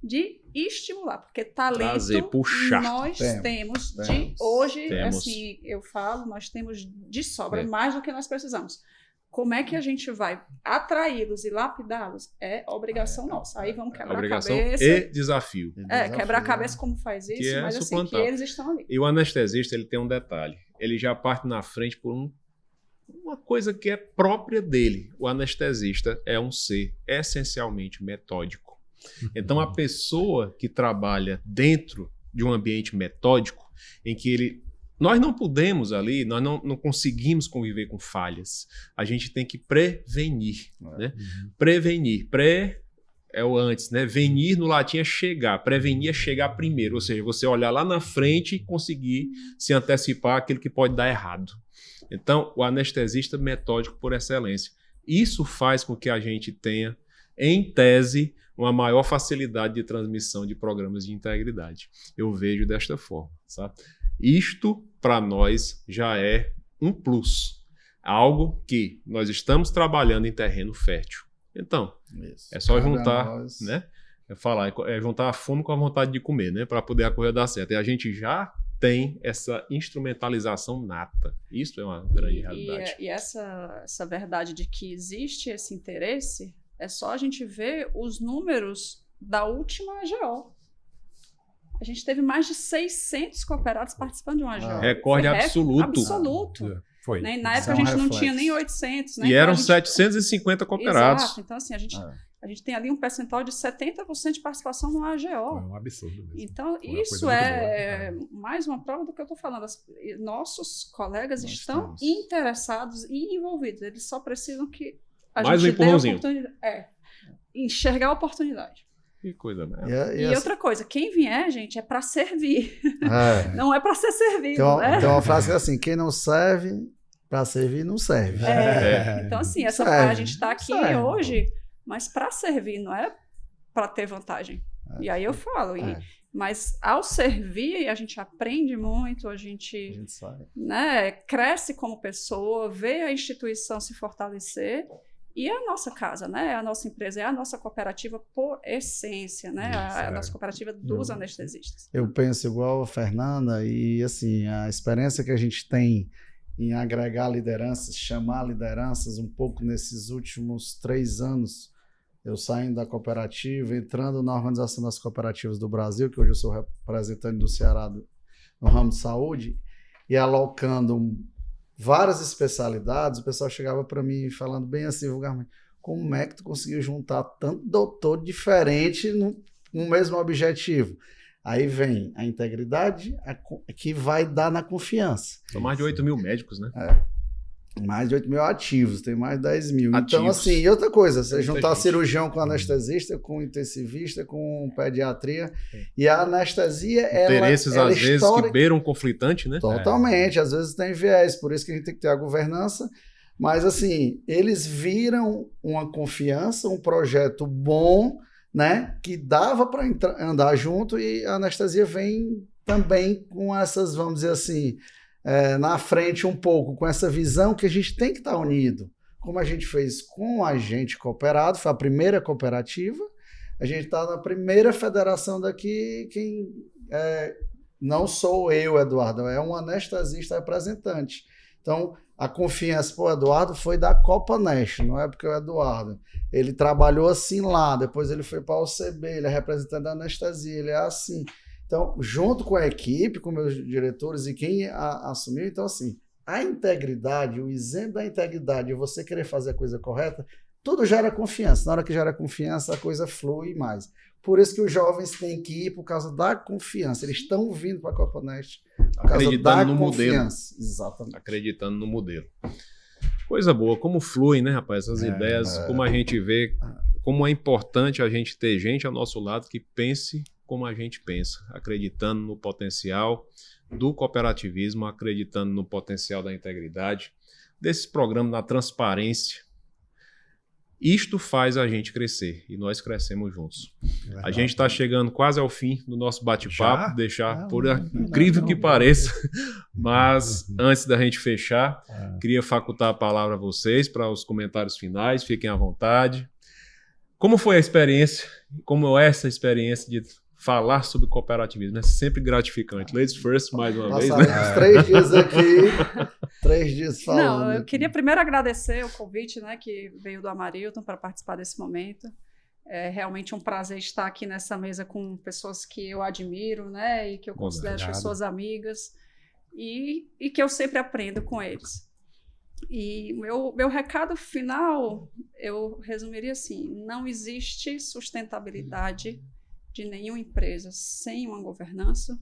de estimular, porque talento trazer, puxar. Nós temos. Hoje, assim, eu falo, nós temos de sobra mais do que nós precisamos. Como é que a gente vai atraí-los e lapidá-los? É obrigação nossa. Aí vamos quebrar a cabeça. E desafio. Quebrar a cabeça como faz isso, mas assim, que eles estão ali. E o anestesista, ele tem um detalhe. Ele já parte na frente por uma coisa que é própria dele. O anestesista é um ser essencialmente metódico. Então, a pessoa que trabalha dentro de um ambiente metódico, em que nós não podemos ali, nós não conseguimos conviver com falhas. A gente tem que prevenir. Né? Prevenir. É o antes, né? Venir no latim é chegar. Prevenir é chegar primeiro. Ou seja, você olhar lá na frente e conseguir se antecipar àquilo que pode dar errado. Então, o anestesista metódico por excelência. Isso faz com que a gente tenha, em tese, uma maior facilidade de transmissão de programas de integridade. Eu vejo desta forma, sabe? Isto, para nós, já é um plus. Algo que nós estamos trabalhando em terreno fértil. Então, é só juntar, né? É juntar a fome com a vontade de comer, né? Para poder a coisa dar certo. E a gente já tem essa instrumentalização nata. Isso é uma grande realidade. E essa verdade de que existe esse interesse, é só a gente ver os números da última AGO. A gente teve mais de 600 cooperados participando de uma AGO. Recorde absoluto. Absoluto. Foi. Né? Na época a gente não tinha nem 800. Né? E eram 750 cooperados. Exato. Então, assim, a gente tem ali um percentual de 70% de participação no AGO. É um absurdo mesmo. Então, isso é mais uma prova do que eu estou falando. Nossos colegas estão interessados e envolvidos. Eles só precisam que a mais gente um empurrãozinho. dê a oportunidade. Enxergar a oportunidade. Que coisa, né? E outra coisa, quem vier, gente, é para servir. Não é para ser servido. Tem uma frase que é assim, quem não serve, para servir, não serve. Então, assim, a gente está aqui hoje, mas para servir, não é para ter vantagem. E aí eu falo, mas ao servir, a gente aprende muito, a gente né, cresce como pessoa, vê a instituição se fortalecer. E é a nossa casa, né? A nossa empresa é a nossa cooperativa por essência, né? A nossa cooperativa dos anestesistas. Eu penso igual a Fernanda e, assim, a experiência que a gente tem em agregar lideranças, chamar lideranças um pouco nesses últimos 3 anos, eu saindo da cooperativa, entrando na Organização das Cooperativas do Brasil, que hoje eu sou representante do Ceará no ramo de saúde, e alocando várias especialidades, o pessoal chegava para mim falando bem assim, vulgarmente, como é que tu conseguiu juntar tanto doutor diferente no mesmo objetivo? Aí vem a integridade que vai dar na confiança. São mais de 8 mil médicos, né? Mais de 8 mil ativos, tem mais de 10 mil. Ativos. Então, assim, e outra coisa, você juntar cirurgião com anestesista, com intensivista, com pediatria, e a anestesia, interesses, às vezes, que beiram conflitante, né? Totalmente, às vezes tem viés, por isso que a gente tem que ter a governança, mas, assim, eles viram uma confiança, um projeto bom, né, que dava para andar junto, e a anestesia vem também com essas, vamos dizer assim, na frente um pouco, com essa visão que a gente tem que estar unido, como a gente fez com a gente cooperado, foi a primeira cooperativa, a gente está na primeira federação daqui, quem não sou eu, Eduardo, é um anestesista representante. Então, a confiança para o Eduardo foi da Copa Nest, não é porque o Eduardo, ele trabalhou assim lá, depois ele foi para a OCB, ele é representante da anestesia, ele é assim. Então, junto com a equipe, com meus diretores e quem assumiu, então assim, a integridade, o exemplo da integridade, você querer fazer a coisa correta, tudo gera confiança. Na hora que gera confiança, a coisa flui mais. Por isso que os jovens têm que ir por causa da confiança. Eles estão vindo para a Copa Nest por causa da confiança. Exatamente. Acreditando no modelo. Coisa boa, como flui, né, rapaz? Essas ideias, como a gente vê, como é importante a gente ter gente ao nosso lado que pense como a gente pensa, acreditando no potencial do cooperativismo, acreditando no potencial da integridade, desse programa da transparência. Isto faz a gente crescer e nós crescemos juntos. A gente está chegando quase ao fim do nosso bate-papo, por incrível que pareça, mas antes da gente fechar, queria facultar a palavra a vocês para os comentários finais, fiquem à vontade. Como foi a experiência, como é essa experiência de falar sobre cooperativismo? É sempre gratificante. Ladies first, mais uma vez. Né? 3 dias aqui, 3 dias falando. Não, eu queria primeiro agradecer o convite, né, que veio do Amarilton para participar desse momento. É realmente um prazer estar aqui nessa mesa com pessoas que eu admiro, né, e que eu considero pessoas amigas e que eu sempre aprendo com eles. E meu recado final, eu resumiria assim: não existe sustentabilidade de nenhuma empresa sem uma governança.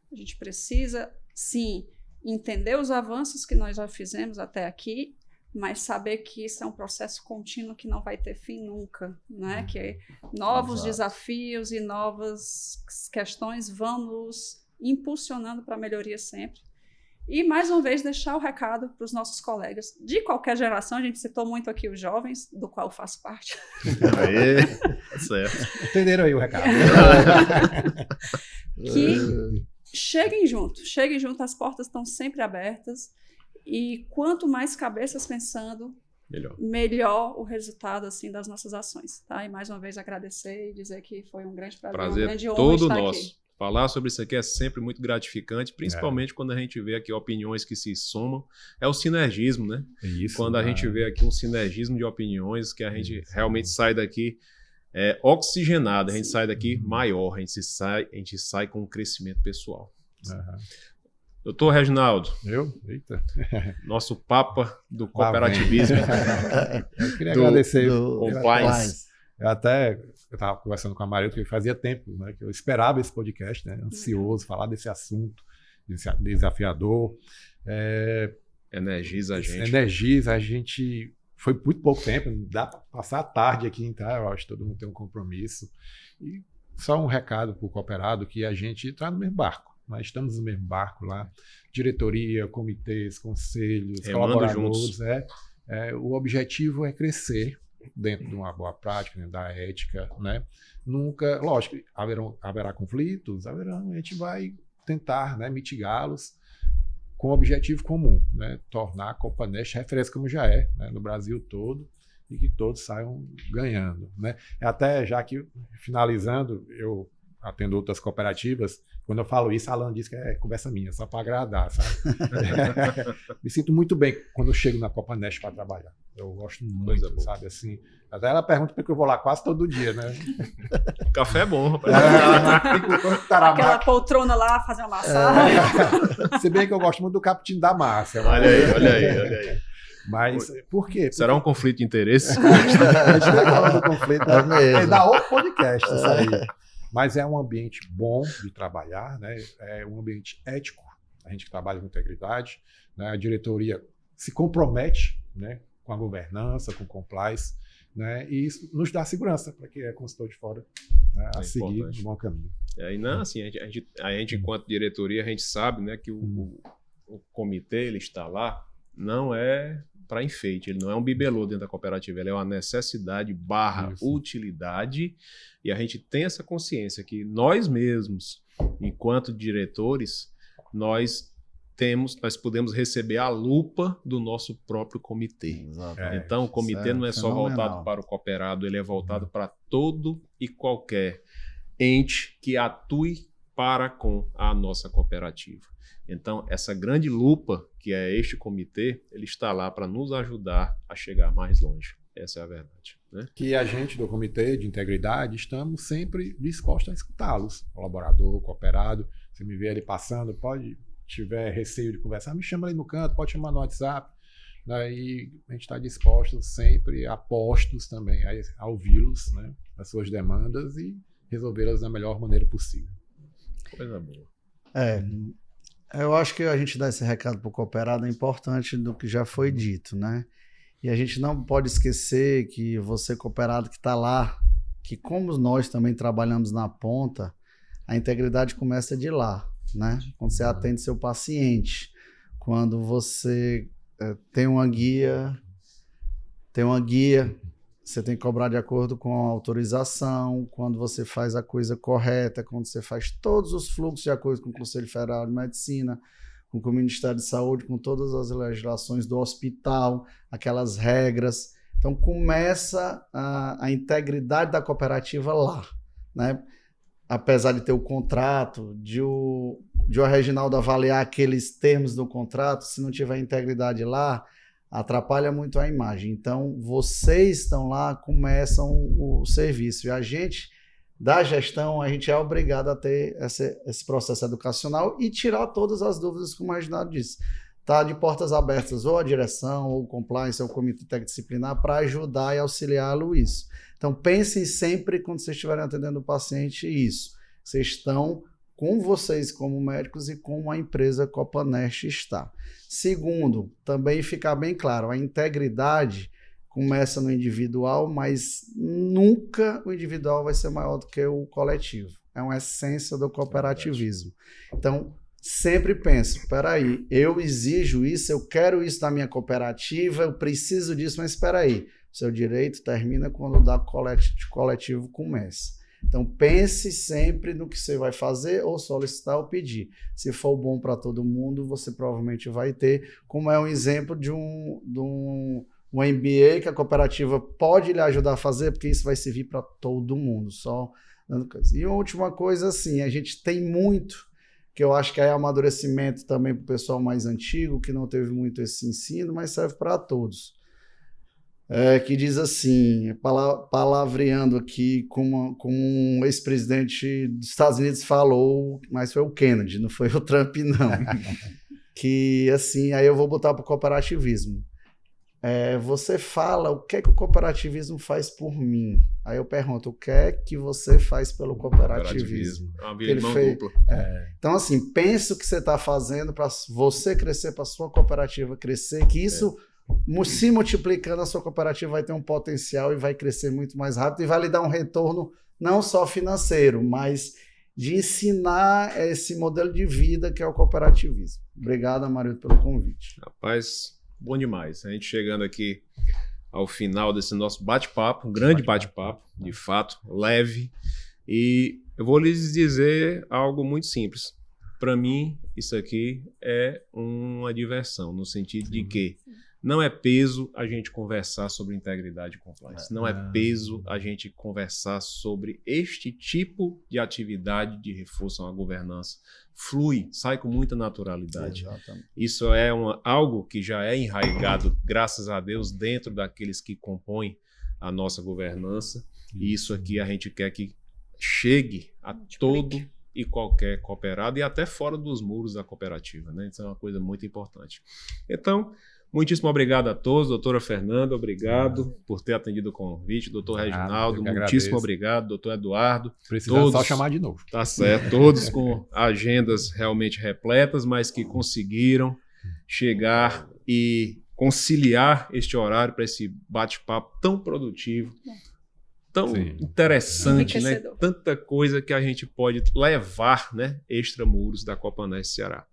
A gente precisa, sim, entender os avanços que nós já fizemos até aqui, mas saber que isso é um processo contínuo que não vai ter fim nunca, né? Que novos desafios e novas questões vão nos impulsionando para a melhoria sempre. E, mais uma vez, deixar o recado para os nossos colegas de qualquer geração. A gente citou muito aqui os jovens, do qual eu faço parte. Aê, tá certo. Entenderam aí o recado. Que cheguem junto, as portas estão sempre abertas. E quanto mais cabeças pensando, melhor o resultado assim, das nossas ações. Tá? E mais uma vez agradecer e dizer que foi um grande prazer, uma grande honra todo estar nosso. Aqui. Falar sobre isso aqui é sempre muito gratificante, principalmente quando a gente vê aqui opiniões que se somam. É o sinergismo, né? Isso, quando a gente vê aqui um sinergismo de opiniões, que a gente realmente sai daqui oxigenado, a gente sai daqui maior, a gente sai com um crescimento pessoal. Doutor Reginaldo. Eita. Nosso papa do cooperativismo. Eu queria agradecer. Compliance. Eu estava conversando com a Maria, porque fazia tempo, né, que eu esperava esse podcast, né, ansioso, falar desse assunto desafiador. Energiza a gente. Energiza a gente. Foi muito pouco tempo, dá para passar a tarde aqui, tá? Eu acho que todo mundo tem um compromisso. E só um recado para o cooperado, que a gente está no mesmo barco. Nós estamos no mesmo barco lá, diretoria, comitês, conselhos, colaboradores. O objetivo é crescer dentro de uma boa prática, dentro da ética, né? Nunca, lógico, haverá conflitos, a gente vai tentar, né, mitigá-los com o objetivo comum, né? Tornar a Copanest referência como já é, né, no Brasil todo, e que todos saiam ganhando, né? Até já que, finalizando, eu atendo outras cooperativas. Quando eu falo isso, a Alan diz que é conversa minha, só para agradar, sabe? Me sinto muito bem quando eu chego na Copanest para trabalhar. Eu gosto muito, sabe? Assim, até ela pergunta porque eu vou lá quase todo dia, né? Café é bom, rapaz. Aquela poltrona lá, fazer uma massagem. Se bem que eu gosto muito do cappuccino da Márcia. Olha aí. Mas por quê? Será um conflito de interesse? A gente vai falar do conflito. É da outro podcast, isso aí. Mas é um ambiente bom de trabalhar, né? É um ambiente ético, a gente que trabalha com integridade, né? A diretoria se compromete, né, com a governança, com o compliance, né? E isso nos dá segurança para quem é consultor de fora, né, a seguir no bom caminho. E não, assim, a gente, enquanto diretoria, a gente sabe, né, que o comitê ele está lá, não é para enfeite, ele não é um bibelô dentro da cooperativa, ele é uma necessidade / utilidade, e a gente tem essa consciência que nós mesmos, enquanto diretores, nós podemos receber a lupa do nosso próprio comitê. Então, o comitê não é só voltado para o cooperado, ele é voltado para todo e qualquer ente que atue para com a nossa cooperativa. Então, essa grande lupa, que é este comitê, ele está lá para nos ajudar a chegar mais longe. Essa é a verdade. Né? Que a gente do Comitê de Integridade estamos sempre dispostos a escutá-los. Colaborador, cooperado, você me vê ali passando, tiver receio de conversar, me chama ali no canto, pode chamar no WhatsApp. Daí a gente está disposto sempre, apostos também a ouvi-los, né, as suas demandas e resolvê-las da melhor maneira possível. Coisa boa. Eu acho que a gente dar esse recado para o cooperado é importante do que já foi dito, né? E a gente não pode esquecer que você, cooperado que está lá, que como nós também trabalhamos na ponta, a integridade começa de lá, né? Quando você atende seu paciente, quando você tem uma guia, você tem que cobrar de acordo com a autorização, quando você faz a coisa correta, quando você faz todos os fluxos de acordo com o Conselho Federal de Medicina, com o Ministério de Saúde, com todas as legislações do hospital, aquelas regras. Então, começa a integridade da cooperativa lá, né? Apesar de ter o contrato, de o Reginaldo avaliar aqueles termos do contrato, se não tiver integridade lá, atrapalha muito a imagem. Então, vocês estão lá, começam o serviço. E a gente, da gestão, a gente é obrigado a ter esse processo educacional e tirar todas as dúvidas, como o Reginaldo disse. Está de portas abertas ou a direção, ou o compliance, ou o comitê interdisciplinar para ajudar e auxiliá-lo isso. Então, pensem sempre, quando vocês estiverem atendendo o paciente, isso. Vocês estão com vocês como médicos e com a empresa Copanest está. Segundo, também ficar bem claro, a integridade começa no individual, mas nunca o individual vai ser maior do que o coletivo. É uma essência do cooperativismo. Então, sempre penso, espera aí, eu exijo isso, eu quero isso da minha cooperativa, eu preciso disso, mas espera aí, seu direito termina quando o da coletivo começa. Então pense sempre no que você vai fazer ou solicitar ou pedir. Se for bom para todo mundo, você provavelmente vai ter, como é um exemplo de um MBA que a cooperativa pode lhe ajudar a fazer, porque isso vai servir para todo mundo. E a última coisa, assim, a gente tem muito, que eu acho que é amadurecimento também para o pessoal mais antigo, que não teve muito esse ensino, mas serve para todos. Que diz assim, palavreando aqui, como um ex-presidente dos Estados Unidos falou, mas foi o Kennedy, não foi o Trump, não. Que, assim, aí eu vou botar para o cooperativismo. Você fala o que é que o cooperativismo faz por mim. Aí eu pergunto, o que é que você faz pelo cooperativismo? É uma via de mão dupla. Então, assim, pensa o que você está fazendo para você crescer, para a sua cooperativa crescer, que isso, se multiplicando, a sua cooperativa vai ter um potencial e vai crescer muito mais rápido e vai lhe dar um retorno não só financeiro, mas de ensinar esse modelo de vida que é o cooperativismo. Obrigado, Amarildo, pelo convite. Rapaz, bom demais. A gente chegando aqui ao final desse nosso bate-papo, um grande bate-papo, de fato, leve. E eu vou lhes dizer algo muito simples. Para mim, isso aqui é uma diversão, no sentido de que não é peso a gente conversar sobre integridade e compliance. Não é peso a gente conversar sobre este tipo de atividade de reforço à governança. Flui, sai com muita naturalidade. Exatamente. Isso é algo que já é enraizado, graças a Deus, dentro daqueles que compõem a nossa governança. E isso aqui a gente quer que chegue a todo e qualquer cooperado e até fora dos muros da cooperativa, né? Isso é uma coisa muito importante. Então, muitíssimo obrigado a todos. Doutora Fernanda, obrigado por ter atendido o convite. Doutor Reginaldo, muitíssimo obrigado. Doutor Eduardo. Precisamos só chamar de novo. Tá certo. Todos com agendas realmente repletas, mas que conseguiram chegar e conciliar este horário para esse bate-papo tão produtivo, tão interessante, né? Tanta coisa que a gente pode levar, né? Extramuros da Copanes Ceará.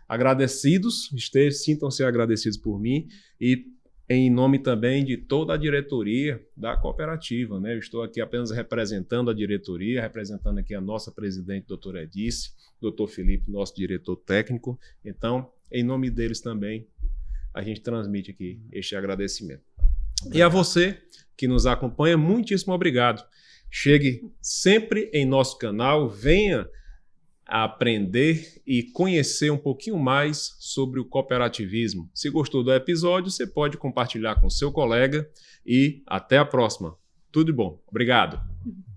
Agradecidos, sintam-se agradecidos por mim e em nome também de toda a diretoria da cooperativa, né? Eu estou aqui apenas representando a diretoria, representando aqui a nossa presidente, doutora Edice, doutor Felipe, nosso diretor técnico. Então, em nome deles também, a gente transmite aqui este agradecimento. E a você que nos acompanha, muitíssimo obrigado. Chegue sempre em nosso canal, venha a aprender e conhecer um pouquinho mais sobre o cooperativismo. Se gostou do episódio, você pode compartilhar com seu colega e até a próxima. Tudo de bom. Obrigado.